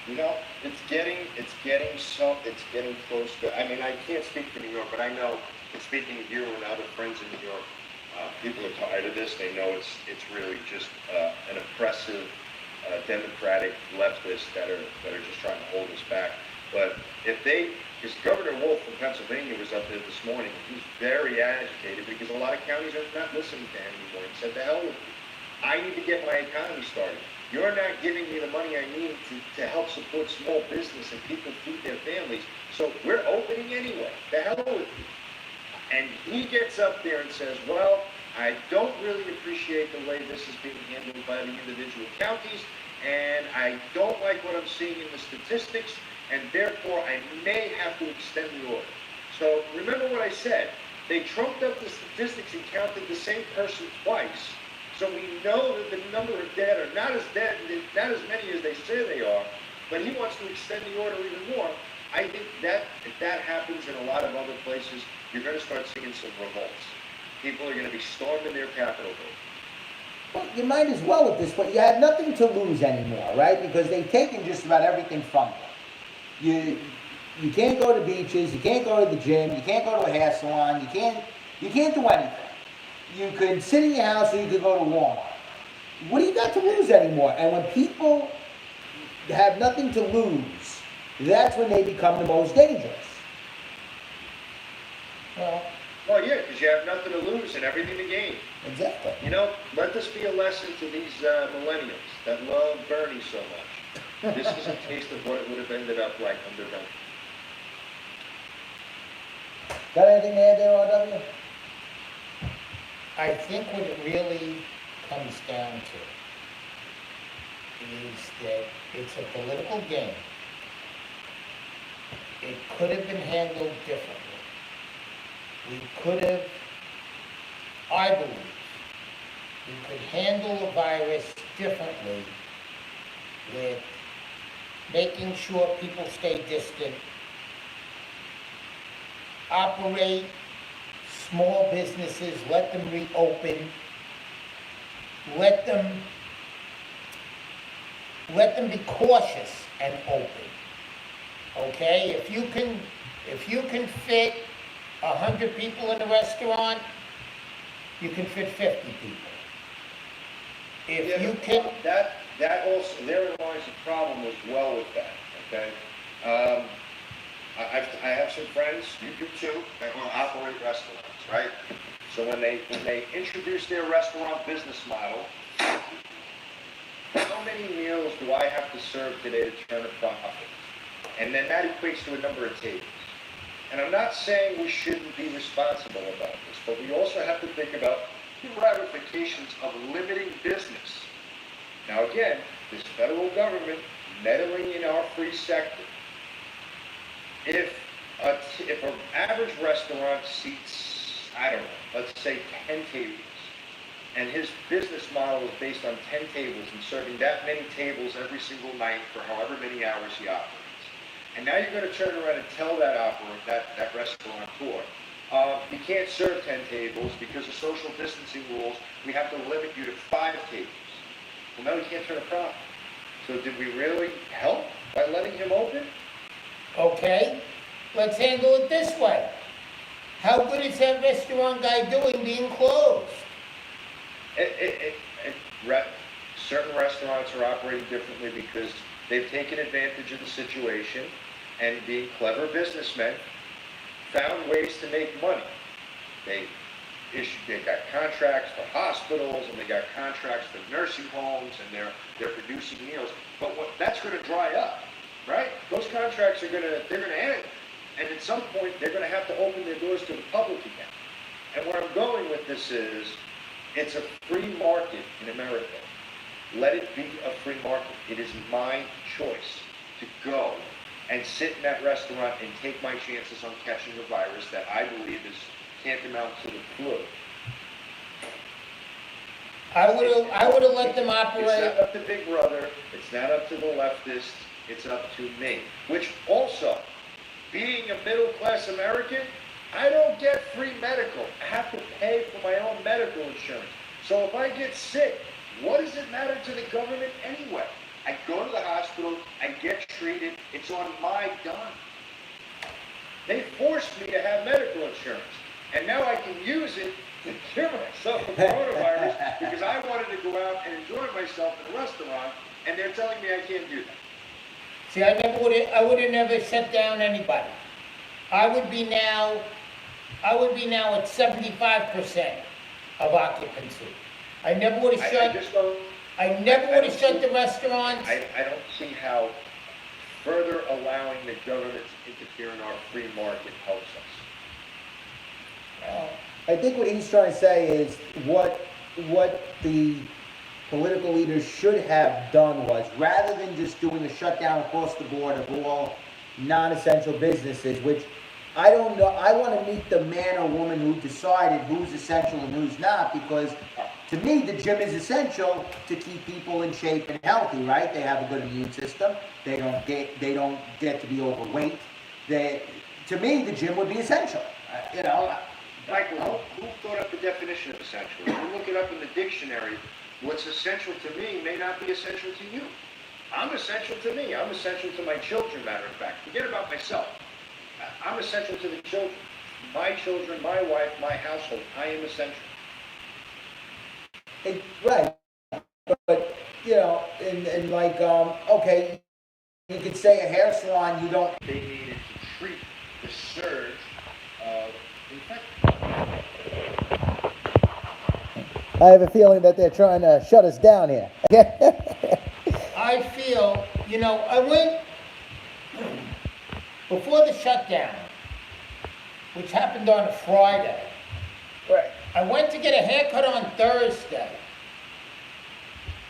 You know, it's getting close to, I mean, I can't speak for New York, but I know, in speaking to you and other friends in New York, people are tired of this. They know it's really just an oppressive, democratic leftists that are just trying to hold us back. But because Governor Wolf from Pennsylvania was up there this morning, he's very agitated because a lot of counties are not listening to him anymore. He said, "The hell with you. I need to get my economy started. You're not giving me the money I need to help support small business and people feed their families. So we're opening anyway. The hell with you." And he gets up there and says, "Well, I don't really appreciate the way this is being handled by the individual counties, and I don't like what I'm seeing in the statistics, and therefore I may have to extend the order." So remember what I said. They trumped up the statistics and counted the same person twice. So we know that the number of dead are not as many as they say they are, but he wants to extend the order even more. I think that if that happens in a lot of other places, you're going to start seeing some revolts. People are going to be storming their Capitol buildings. Well, you might as well at this point. You have nothing to lose anymore, right? Because they've taken just about everything from you. You can't go to beaches, you can't go to the gym, you can't go to a hair salon, you can't do anything. You could sit in your house or you could go to Walmart. What do you got to lose anymore? And when people have nothing to lose, that's when they become the most dangerous. Well, yeah, because you have nothing to lose and everything to gain. Exactly. You know, let this be a lesson to these millennials that love Bernie so much. This is a taste of what it would have ended up like under Bernie. Got anything to add there, R.W.? I think what it really comes down to is that it's a political game. It could have been handled differently. We could have, I believe, we could handle the virus differently with making sure people stay distant, operate small businesses, let them reopen, let them be cautious and open. Okay? If you can fit 100 people in a restaurant, you can fit 50 people. If you can... That also, therein lies the problem as well with that, okay? I have some friends, you do too, that will operate restaurants, right? So when they introduce their restaurant business model, how many meals do I have to serve today to turn a profit? And then that equates to a number of tables. And I'm not saying we shouldn't be responsible about this, but we also have to think about the ramifications of limiting business. Now again, this federal government meddling in our free sector. If an average restaurant seats, I don't know, let's say 10 tables, and his business model is based on 10 tables and serving that many tables every single night for however many hours he operates. And now you're going to turn around and tell that operator, that restaurateur, you can't serve 10 tables because of social distancing rules. We have to limit you to 5 tables. Well, now he can't turn a profit. So did we really help by letting him open? Okay, let's handle it this way. How good is that restaurant guy doing being closed? Certain restaurants are operating differently because they've taken advantage of the situation and being clever businessmen found ways to make money. They got contracts for hospitals and they got contracts for nursing homes and they're producing meals. But that's going to dry up, right? Those contracts they're going to end, and at some point they're going to have to open their doors to the public again. And where I'm going with this is, it's a free market in America. Let it be a free market. It is my choice to go and sit in that restaurant and take my chances on catching a virus that I believe is tantamount to the flu. I would've let them It's operate. not up to Big Brother, it's not up to the leftists, it's up to me. Which also, being a middle-class American, I don't get free medical. I have to pay for my own medical insurance. So if I get sick, what does it matter to the government anyway? I go to the hospital, I get treated, it's on my dime. They forced me to have medical insurance, and now I can use it to cure myself of coronavirus because I wanted to go out and enjoy myself in a restaurant, and they're telling me I can't do that. See, I would've never shut down anybody. I would be now at 75% of occupancy. I never would've I shut, just don't, I never would've shut the restaurants. I don't see how further allowing the government to interfere in our free market helps us. Well, I think what he's trying to say is what the political leaders should have done was, rather than just doing a shutdown across the board of all non-essential businesses, which I don't know, I want to meet the man or woman who decided who's essential and who's not, because to me, the gym is essential to keep people in shape and healthy, right? They have a good immune system. They don't get to be overweight. To me, the gym would be essential. You know, Michael, who thought up the definition of essential? If you look it up in the dictionary, what's essential to me may not be essential to you. I'm essential to me. I'm essential to my children, matter of fact. Forget about myself. I'm essential to the children. My children, my wife, my household. I am essential. right. But, you know, and like, okay, you could say a hair salon, you don't. They needed to treat the surge of infection. I have a feeling that they're trying to shut us down here. I feel, I went, before the shutdown, which happened on a Friday, Right. I went to get a haircut on Thursday,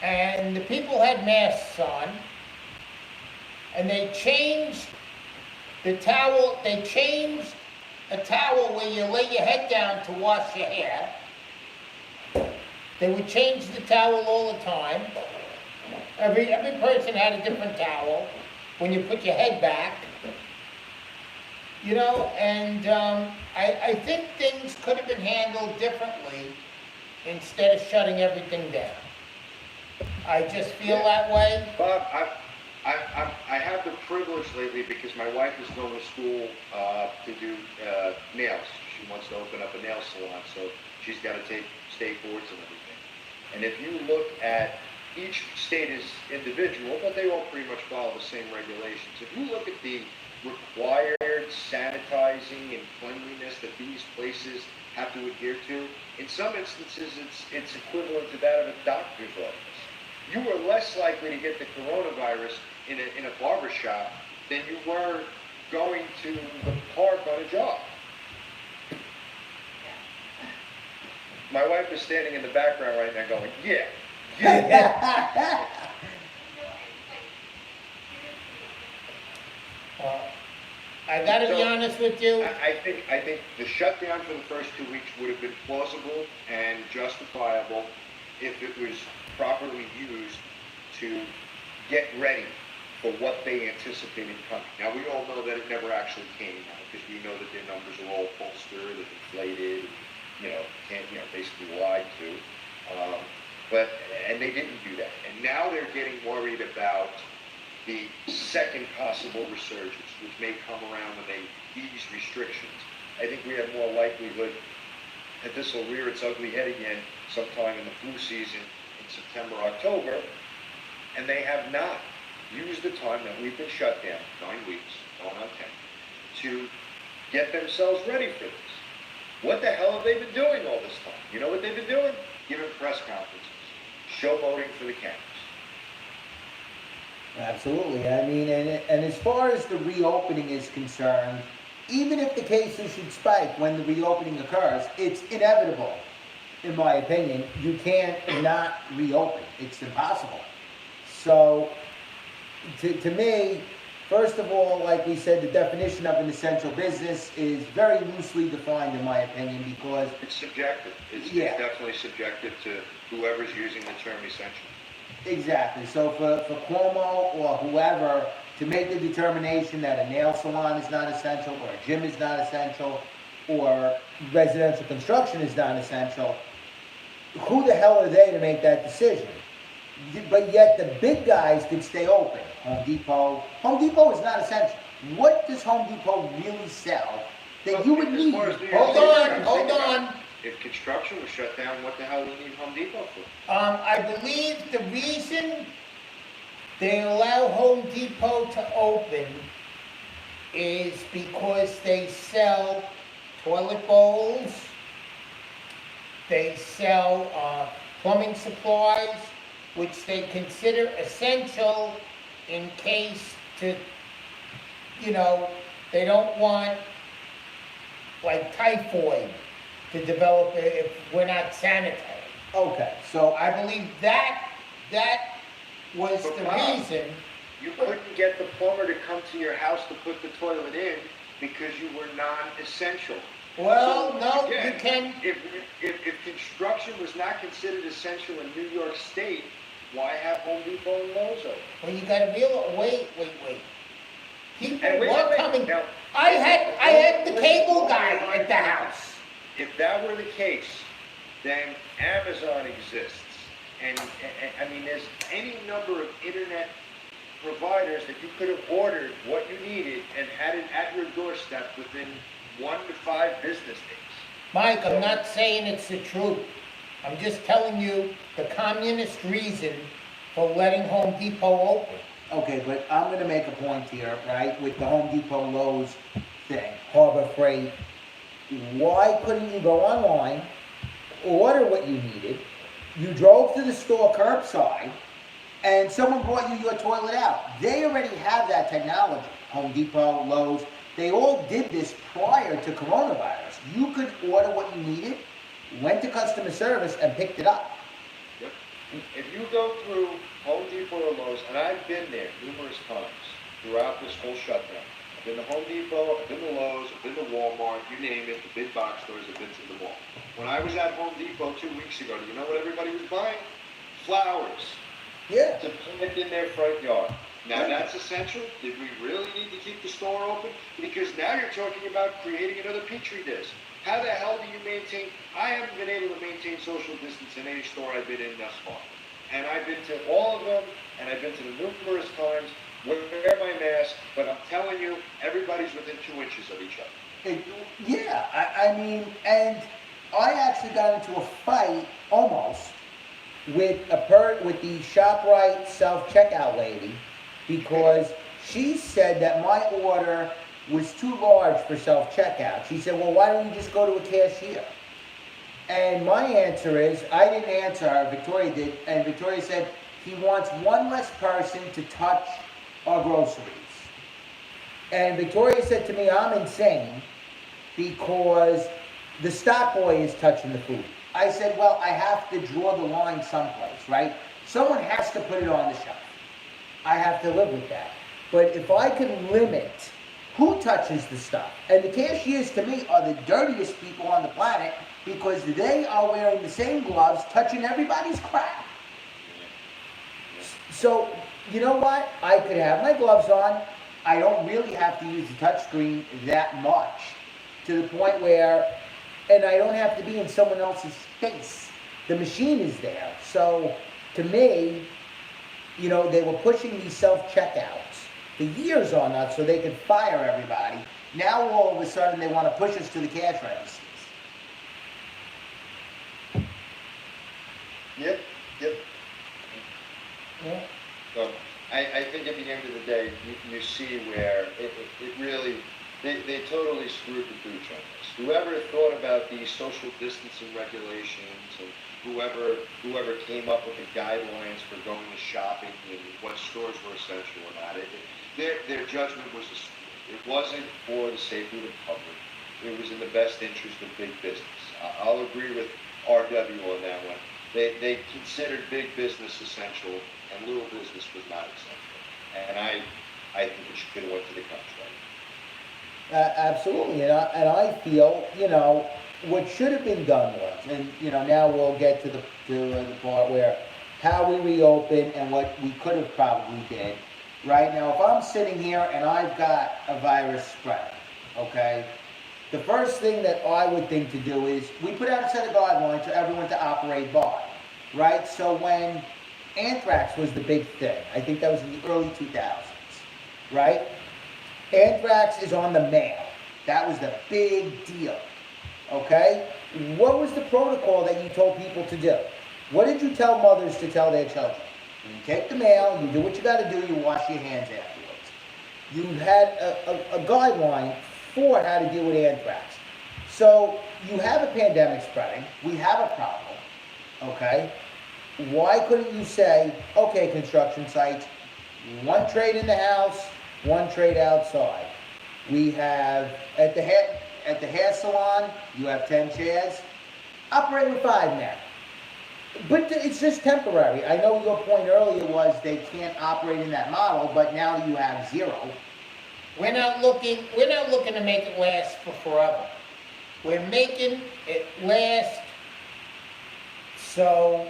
and the people had masks on, and they changed a towel where you lay your head down to wash your hair. They would change the towel all the time. Every person had a different towel when you put your head back. And I think things could have been handled differently instead of shutting everything down. I just feel that way. Bob, I have the privilege lately because my wife is going to school to do nails. She wants to open up a nail salon, so she's got to take state boards and everything. And if you look at each state is individual, but they all pretty much follow the same regulations. If you look at the required sanitizing and cleanliness that these places have to adhere to, in some instances it's equivalent to that of a doctor's office. You were less likely to get the coronavirus in a barber shop than you were going to the park on a jog. My wife is standing in the background right now going, yeah. I gotta be So, honest with you. I think the shutdown for the first 2 weeks would have been plausible and justifiable if it was properly used to get ready for what they anticipated coming. Now, we all know that it never actually came out because we know that their numbers are all bolstered and inflated, basically lied to. And they didn't do that. And now they're getting worried about the second possible resurgence, which may come around when they ease restrictions. I think we have more likelihood that this will rear its ugly head again sometime in the flu season in September, October, and they have not used the time that we've been shut down, 9 weeks, going on 10, to get themselves ready for this. What the hell have they been doing all this time? You know what they've been doing? Giving press conferences, showboating for the cameras. Absolutely. I mean, and as far as the reopening is concerned, even if the cases should spike when the reopening occurs, it's inevitable, in my opinion. You can't not reopen. It's impossible. So, to me, first of all, like we said, the definition of an essential business is very loosely defined, in my opinion, because It's subjective. It's Yeah. definitely subjective to whoever's using the term essential. exactly. So for Cuomo or whoever to make the determination that a nail salon is not essential, or a gym is not essential, or residential construction is not essential, who the hell are they to make that decision? But yet the big guys could stay open. Home Depot. Home Depot is not essential. What does Home Depot really sell that you would As need? far as New York Hold City on, goes, hold think about on. it. If construction was shut down, what the hell do you need Home Depot for? I believe the reason they allow Home Depot to open is because they sell toilet bowls, they sell plumbing supplies, which they consider essential in case to, they don't want like typhoid to develop if we're not sanitary. Okay, so I believe that was But the Bob, reason. You couldn't get the plumber to come to your house to put the toilet in because you were non-essential. Well, So, no, again, you can. If construction was not considered essential in New York State, why have Home Depot and Lowe's open? Well, you gotta realize. Wait. People And wait, were wait, coming. now, I had the listen, cable listen, guy listen, at the house. If that were the case, then Amazon exists. And I mean, there's any number of internet providers that you could have ordered what you needed and had it at your doorstep within 1 to 5 business days. Mike, I'm not saying it's the truth. I'm just telling you the communist reason for letting Home Depot open. okay, but I'm gonna make a point here, right, with the Home Depot Lowe's thing, Harbor Freight. Why couldn't you go online, order what you needed, you drove to the store curbside, and someone brought you your toilet out? They already have that technology. Home Depot, Lowe's, they all did this prior to coronavirus. You could order what you needed, went to customer service, and picked it up. Yep. If you go through Home Depot or Lowe's, and I've been there numerous times throughout this whole shutdown. I've been to Home Depot, I've been to Lowe's, I've been to Walmart, you name it, the big box stores, I've been to them all. When I was at Home Depot 2 weeks ago, do you know what everybody was buying? Flowers Yeah. to plant in their front yard. Now that's essential. Did we really need to keep the store open? Because now you're talking about creating another petri dish. How the hell do you maintain? I haven't been able to maintain social distance in any store I've been in thus far. And I've been to all of them, and I've been to them numerous times, wear my mask, but I'm telling you, everybody's within 2 inches of each other. Yeah, I mean, and I actually got into a fight, almost, with the ShopRite self-checkout lady, because she said that my order was too large for self-checkout. She said, well, why don't you just go to a cashier? And my answer is, I didn't answer her, Victoria did, and Victoria said, he wants one less person to touch our groceries. And Victoria said to me, I'm insane, because the stock boy is touching the food. I said, well, I have to draw the line someplace, right? Someone has to put it on the shelf. I have to live with that. But if I can limit who touches the stuff, and the cashiers to me are the dirtiest people on the planet, because they are wearing the same gloves, touching everybody's crap. So, you know what? I could have my gloves on. I don't really have to use the touchscreen that much, to the point where, and I don't have to be in someone else's face. The machine is there. So, to me, you know, they were pushing these self-checkouts for years on us so they could fire everybody. Now, all of a sudden, they want to push us to the cash registers. Yep. Yeah. So I think at the end of the day, you see where it really, they totally screwed the pooch on this. Whoever thought about these social distancing regulations and whoever came up with the guidelines for going to shopping and what stores were essential or not, their judgment was, it wasn't for the safety of the public. It was in the best interest of big business. I'll agree with RW on that one. They considered big business essential and little business was not essential. And I think it should have went to the contrary. Absolutely, and I feel, what should have been done was, and, now we'll get to the part where how we reopen and what we could have probably did. Right now, if I'm sitting here and I've got a virus spread, okay, the first thing that I would think to do is, we put out a set of guidelines for everyone to operate by, right? So when anthrax was the big thing, I think that was in the early 2000s, right? Anthrax is on the mail. That was the big deal, okay? What was the protocol that you told people to do? What did you tell mothers to tell their children? You take the mail, you do what you gotta do, you wash your hands afterwards. You had a guideline for how to deal with anthrax. So you have a pandemic spreading, we have a problem, okay? Why couldn't you say, okay, construction sites, one trade in the house, one trade outside. We have, at the hair salon, you have 10 chairs, operate with 5 now. But it's just temporary. I know your point earlier was they can't operate in that model, but now you have 0. We're not looking to make it last for forever. We're making it last so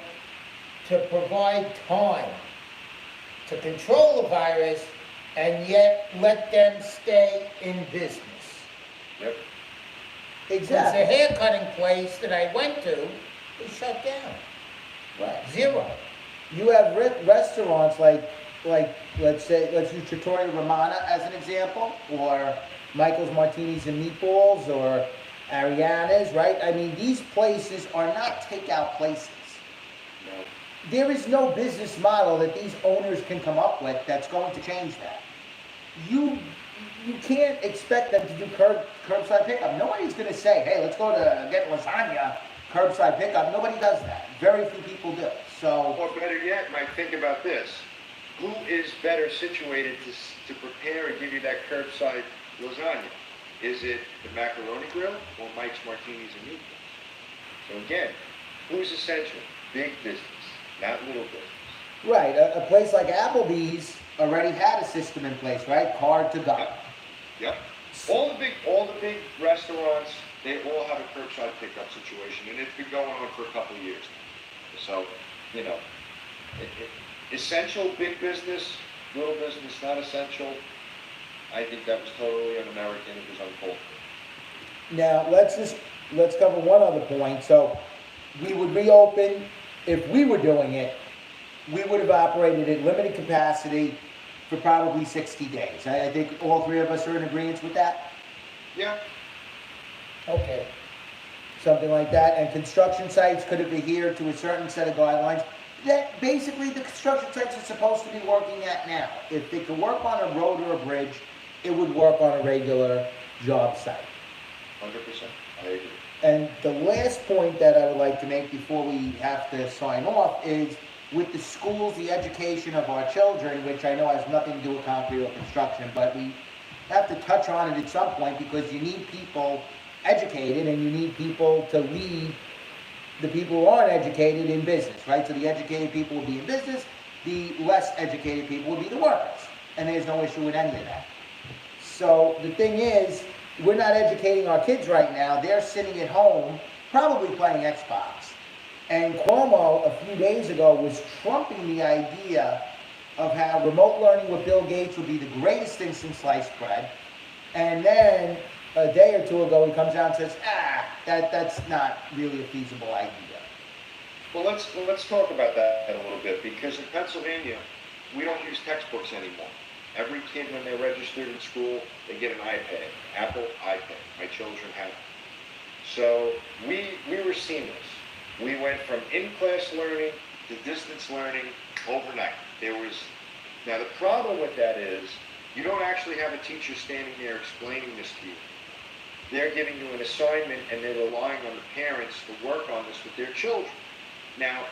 to provide time to control the virus and yet let them stay in business. Yep. Because the Exactly. hair cutting place that I went to is shut down. Right. 0. You have restaurants like let's use Trattoria Romana as an example, or Michael's Martinis and Meatballs, or Ariana's, right? I mean, these places are not takeout places. No. There is no business model that these owners can come up with that's going to change that. You can't expect them to do curbside pickup. Nobody's going to say, hey, let's go to get lasagna, curbside pickup. Nobody does that. Very few people do. So, Or better yet, Mike, think about this. Who is better situated to prepare and give you that curbside lasagna? Is it the Macaroni Grill or Mike's Martinis and Meatballs? So again, who's essential? Big business, not little business. right, a place like Applebee's already had a system in place, right? Card to go. Yep. All the big restaurants, they all have a curbside pickup situation, and it's been going on for a couple of years now. So, essential, big business, little business, not essential. I think that was totally un-American. It was uncalled for. Now, let's cover one other point. So, we would reopen, if we were doing it, we would have operated at limited capacity for probably 60 days. I think all 3 of us are in agreement with that. Yeah. Okay. Something like that, and construction sites could have adhered to a certain set of guidelines that basically the construction sites are supposed to be working at now. If they could work on a road or a bridge, it would work on a regular job site. 100%. I agree. And the last point that I would like to make before we have to sign off is with the schools, the education of our children, which I know has nothing to do with concrete or construction, but we have to touch on it at some point because you need people educated and you need people to lead the people who aren't educated in business, right? So the educated people will be in business, the less educated people will be the workers. And there's no issue with any of that. So the thing is, we're not educating our kids right now. They're sitting at home, probably playing Xbox. And Cuomo, a few days ago, was trumping the idea of how remote learning with Bill Gates would be the greatest thing since sliced bread. And then a day or two ago, he comes out and says, that's not really a feasible idea. Well, let's talk about that a little bit, because in Pennsylvania, we don't use textbooks anymore. Every kid, when they're registered in school, they get an iPad, Apple iPad. My children have it. So we were seamless. We went from in-class learning to distance learning overnight. Now the problem with that is, you don't actually have a teacher standing there explaining this to you. They're giving you an assignment and they're relying on the parents to work on this with their children. Now,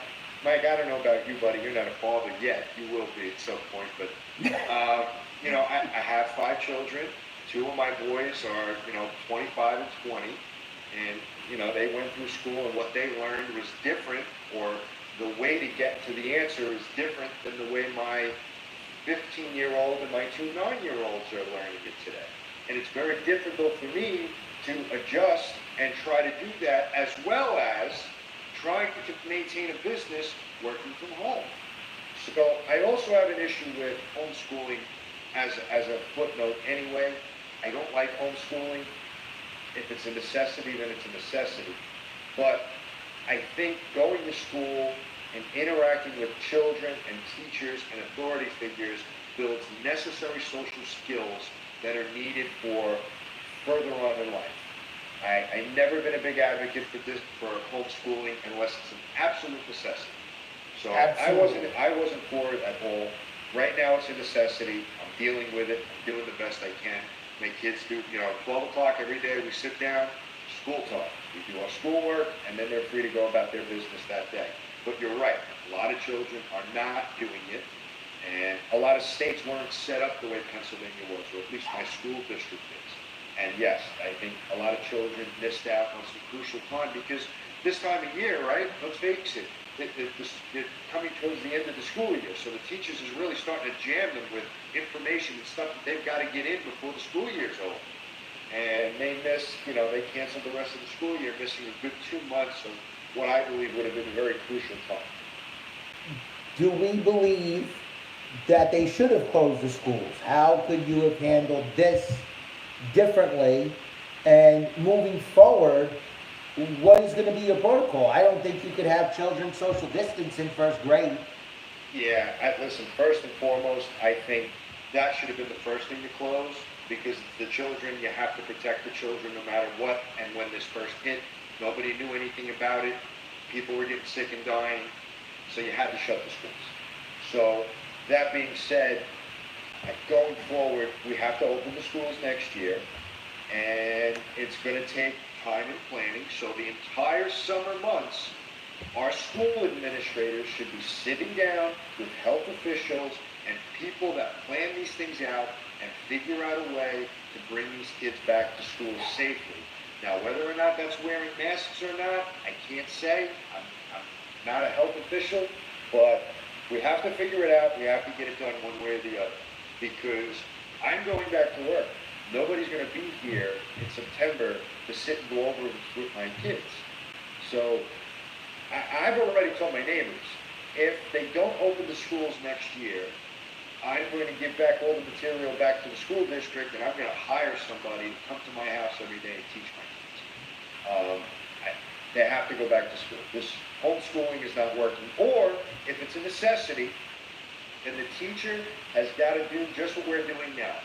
Mike, I don't know about you, buddy. You're not a father yet. You will be at some point, but I have 5 children. 2 of my boys are 25 and 20, and they went through school, and what they learned was different, or the way to get to the answer is different than the way my 15-year-old and my two 9-year-olds are learning it today. And it's very difficult for me to adjust and try to do that, as well as trying to maintain a business working from home. So I also have an issue with homeschooling as a footnote anyway. I don't like homeschooling. If it's a necessity, then it's a necessity. But I think going to school and interacting with children and teachers and authority figures builds necessary social skills that are needed for further on in life. I've never been a big advocate for homeschooling unless it's an absolute necessity. So I wasn't for it at all. Right now it's a necessity. I'm dealing with it. I'm doing the best I can. My kids do, 12 o'clock every day we sit down, school talk. We do our schoolwork, and then they're free to go about their business that day. But you're right, a lot of children are not doing it, and a lot of states weren't set up the way Pennsylvania was, or at least my school district is. And yes, I think a lot of children missed out on some crucial time, because this time of year, right, let's face it, they're coming towards the end of the school year, so the teachers is really starting to jam them with information and stuff that they've got to get in before the school year's over. And they they canceled the rest of the school year, missing a good 2 months of what I believe would have been a very crucial time. Do we believe that they should have closed the schools? How could you have handled this differently? And moving forward, what is going to be your protocol? I don't think you could have children social distance in first grade. Yeah, listen, first and foremost, I think that should have been the first thing to close, because the children, you have to protect the children no matter what. And when this first hit, nobody knew anything about it. People were getting sick and dying, so you had to shut the schools. So that being said, going forward, we have to open the schools next year, and it's going to take time and planning. So the entire summer months, our school administrators should be sitting down with health officials and people that plan these things out and figure out a way to bring these kids back to school safely. Now, whether or not that's wearing masks or not, I can't say. I'm not a health official, but we have to figure it out. We have to get it done one way or the other, because I'm going back to work. Nobody's going to be here in September to sit and go over with my kids. So I've already told my neighbors, if they don't open the schools next year, I'm going to give back all the material back to the school district, and I'm going to hire somebody to come to my house every day and teach my kids. They have to go back to school. This homeschooling is not working. Or, if it's a necessity, then the teacher has got to do just what we're doing now.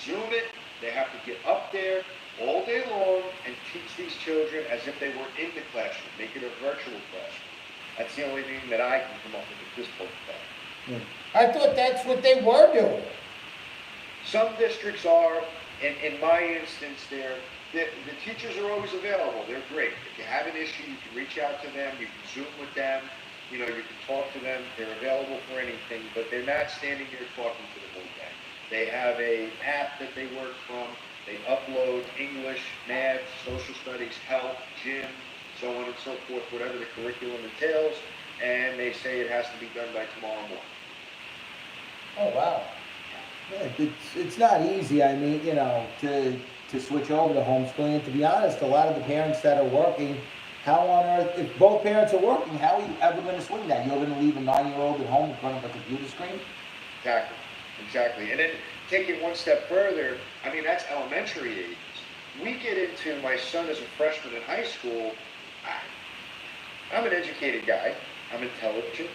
Zoom it. They have to get up there all day long and teach these children as if they were in the classroom. Make it a virtual classroom. That's the only thing that I can come up with at this point in time. I thought that's what they were doing. Some districts are, in my instance, the teachers are always available. They're great. If you have an issue, you can reach out to them. You can Zoom with them. You can talk to them. They're available for anything, but they're not standing here talking to them all day. They have an app that they work from. They upload English, math, social studies, health, gym, so on and so forth, whatever the curriculum entails, and they say it has to be done by tomorrow morning. Oh, wow. Yeah, it's not easy. I mean, to switch over to homeschooling. And to be honest, a lot of the parents that are working, how on earth, if both parents are working, how are you ever going to swing that? You're going to leave a 9-year-old at home in front of a computer screen? Exactly. And then take it one step further, I mean, that's elementary age. We get into, my son is a freshman in high school. I'm an educated guy. I'm intelligent.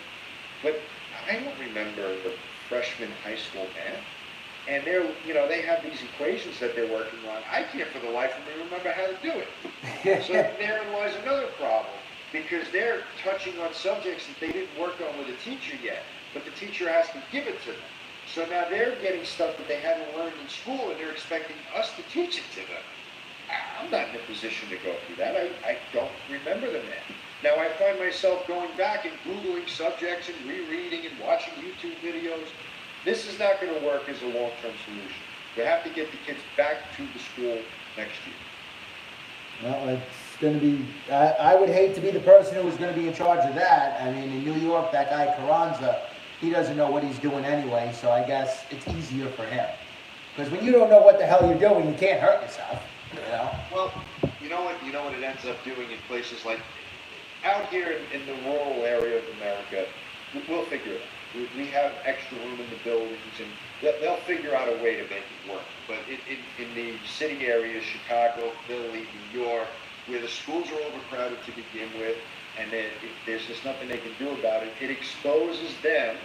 But I don't remember the freshman high school math. And they have these equations that they're working on. I can't for the life of me remember how to do it. So therein lies another problem, because they're touching on subjects that they didn't work on with a teacher yet, but the teacher has to give it to them. So now they're getting stuff that they haven't learned in school, and they're expecting us to teach it to them. I'm not in a position to go through that. I don't remember the math. Now I find myself going back and Googling subjects and rereading and watching YouTube videos. This is not going to work as a long-term solution. We have to get the kids back to the school next year. Well, gonna be, I would hate to be the person who was gonna be in charge of that. I mean, in New York, that guy Carranza, he doesn't know what he's doing anyway, so I guess it's easier for him. Because when you don't know what the hell you're doing, you can't hurt yourself, you know? Well, you know what it ends up doing in places like out here in the rural area of America, we'll figure it out. We have extra room in the buildings, and they'll figure out a way to make it work. But in the city areas, Chicago, Philly, New York, where the schools are overcrowded to begin with, and there's just nothing they can do about it, it exposes them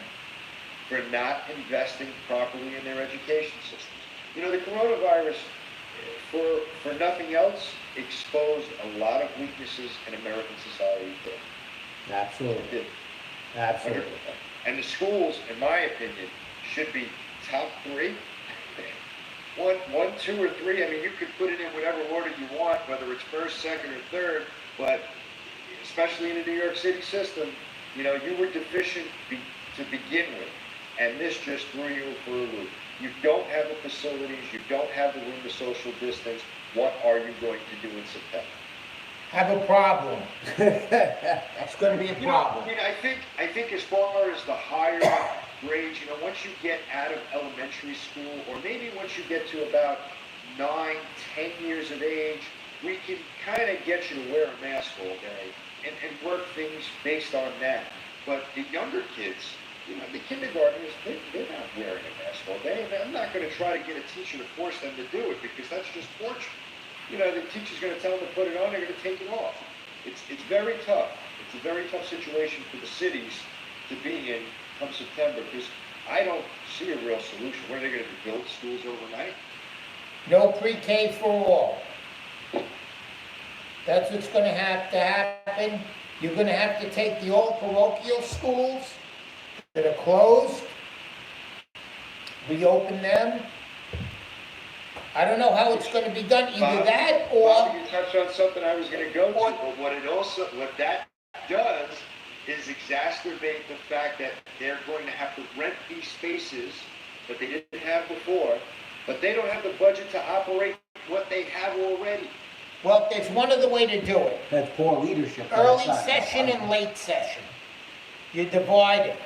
for not investing properly in their education systems. You know, the coronavirus, for nothing else, exposed a lot of weaknesses in American society too. Absolutely. It did. Absolutely. And the schools, in my opinion, should be top three. One, two, or three. I mean, you could put it in whatever order you want, whether it's first, second, or third, but especially in the New York City system, you know, you were deficient to begin with, and this just threw you for a loop. You don't have the facilities, you don't have the room to social distance. What are you going to do in September? Have a problem. It's gonna be a problem. I mean, I think as far as the higher grades, you know, once you get out of elementary school, or maybe once you get to about 9, 10 years of age, we can kind of get you to wear a mask all day and work things based on that. But the younger kids, you know, the kindergartners, they're not wearing a mask all day. And I'm not going to try to get a teacher to force them to do it, because that's just torture. You know, the teacher's going to tell them to put it on, they're going to take it off. It's very tough. It's a very tough situation for the cities to be in come September, because I don't see a real solution. What are they going to do, build schools overnight? No pre-K for all. That's what's gonna have to happen. You're gonna have to take the old parochial schools that are closed, reopen them. I don't know how it's gonna be done, either that or... Bob, you touched on something I was going to go to, but what that does is exacerbate the fact that they're going to have to rent these spaces that they didn't have before, but they don't have the budget to operate what they have already. Well, there's one other way to do it. That's poor leadership. Early session and late session. You divide it.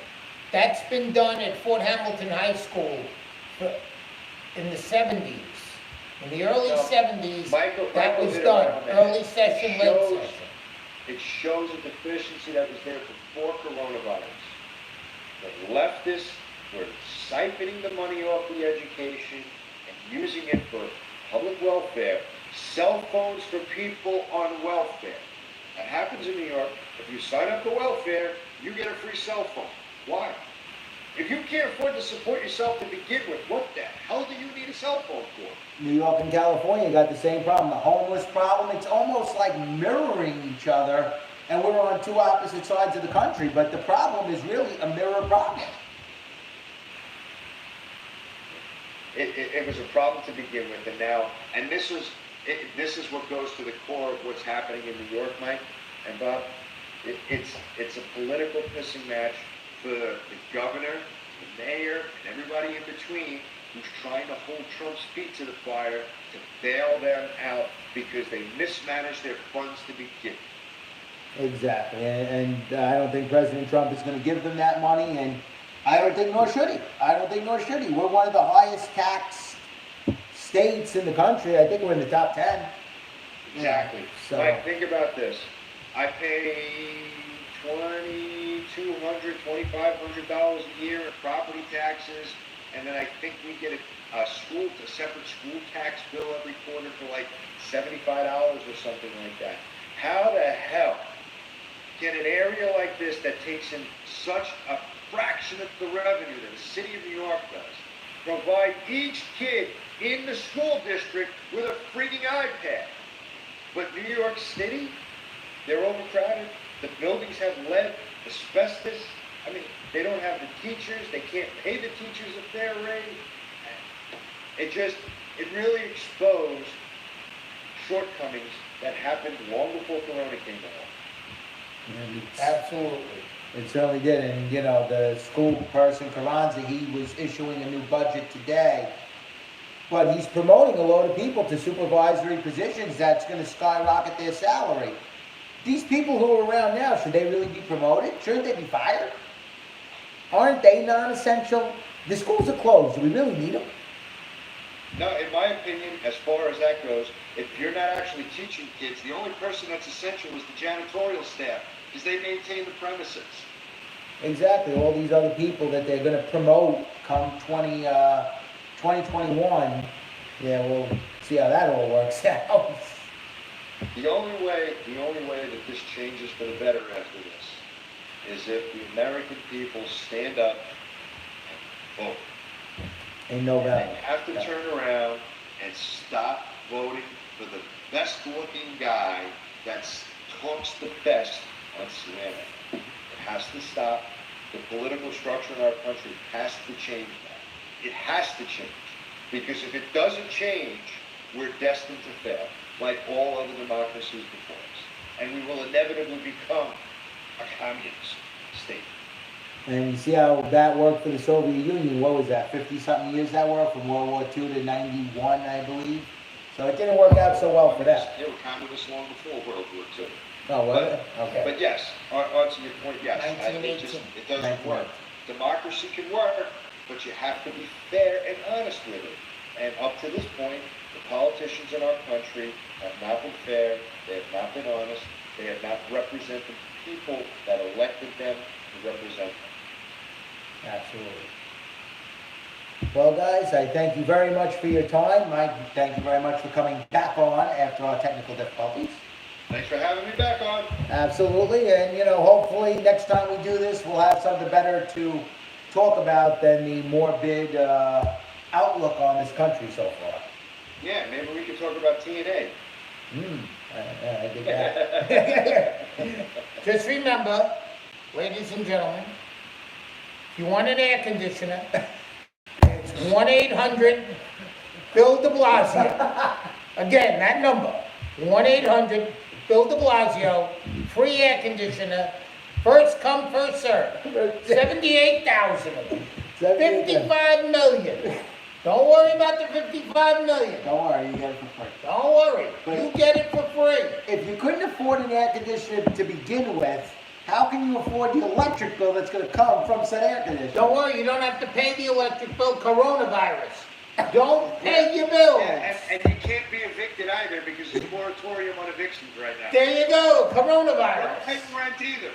That's been done at Fort Hamilton High School in the 70s. In the early 70s, that was done. Early session, late session. It shows a deficiency that was there before coronavirus. The leftists were siphoning the money off the education and using it for public welfare. Cell phones for people on welfare. That happens in New York. If you sign up for welfare, you get a free cell phone. Why? If you can't afford to support yourself to begin with, what the hell do you need a cell phone for? New York and California got the same problem, the homeless problem. It's almost like mirroring each other, and we're on two opposite sides of the country, but the problem is really a mirror problem. It was a problem to begin with, and now, and this is what goes to the core of what's happening in New York, Mike and Bob. It's a political pissing match for the governor, the mayor, and everybody in between who's trying to hold Trump's feet to the fire to bail them out because they mismanaged their funds to begin. Exactly, and I don't think President Trump is going to give them that money, and I don't think nor should he. I don't think nor should he. We're one of the highest taxed states in the country. I think we're in the top 10. Exactly. So, Mike, think about this. I pay $2,200, $2,500 a year in property taxes, and then I think we get a separate school tax bill every quarter for like $75 or something like that. How the hell can an area like this that takes in such a fraction of the revenue that the city of New York does provide each kid in the school district with a freaking iPad? But New York City, they're overcrowded. The buildings have lead, asbestos. I mean, they don't have the teachers. They can't pay the teachers a fair rate. It really exposed shortcomings that happened long before Corona came along. Absolutely. It certainly did, and you know, the school person, Carranza, he was issuing a new budget today, but he's promoting a load of people to supervisory positions that's gonna skyrocket their salary. These people who are around now, should they really be promoted? Shouldn't they be fired? Aren't they non-essential? The schools are closed, do we really need them? No, in my opinion, as far as that goes, if you're not actually teaching kids, the only person that's essential is the janitorial staff, because they maintain the premises. Exactly, all these other people that they're gonna promote come 2021, yeah, we'll see how that all works out. The only way that this changes for the better after this is if the American people stand up and vote. In And November. they have to turn around and stop voting for the best-looking guy that talks the best on CNN. It has to stop. The political structure in our country has to change that. It has to change. Because if it doesn't change, we're destined to fail, like all other democracies before us. And we will inevitably become a communist state. And you see how that worked for the Soviet Union, what was that, 50-something years that worked, from World War II to 91, I believe? So it didn't work out so well for that. They were communists long before World War II. Oh, was it? Okay. But yes, on to your point, yes. It 1918. doesn't work. Democracy can work, but you have to be fair and honest with it. And up to this point, the politicians in our country have not been fair, they have not been honest, they have not represented the people that elected them to represent them. Absolutely. Well, guys, I thank you very much for your time. Mike, thank you very much for coming back on after our technical difficulties. Thanks for having me back on. Absolutely, and hopefully next time we do this, we'll have something better to talk about than the morbid outlook on this country so far. Yeah, maybe we could talk about TNA. I dig that. Just remember, ladies and gentlemen, if you want an air conditioner, it's 1-800-Bill de Blasio. Again, that number, 1-800-Bill de Blasio, free air conditioner, first come, first serve. 78,000 of them. 55 million. Don't worry about the 55 million. Don't worry, you get it for free. Don't worry, But- you get it for free. If you couldn't afford an air conditioner to begin with, how can you afford the electric bill that's going to come from said air conditioner? Don't worry, you don't have to pay the electric bill, coronavirus. Don't pay your bills. Yeah, and you can't be evicted either because there's a moratorium on evictions right now. There you go, Don't coronavirus. pay rent either.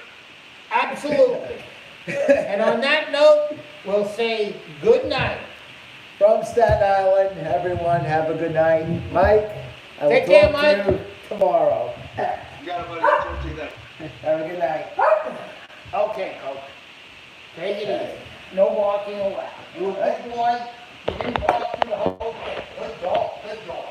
Absolutely. And on that note, we'll say good night. From Staten Island, everyone, have a good night. Mike, I will Take care, talk Mike. to you tomorrow. You got a buddy, I'll talk to you then. Have a good night. Okay, Coach. Take it easy. No walking allowed. You a good boy. You didn't walk through the whole thing. Good dog, good dog.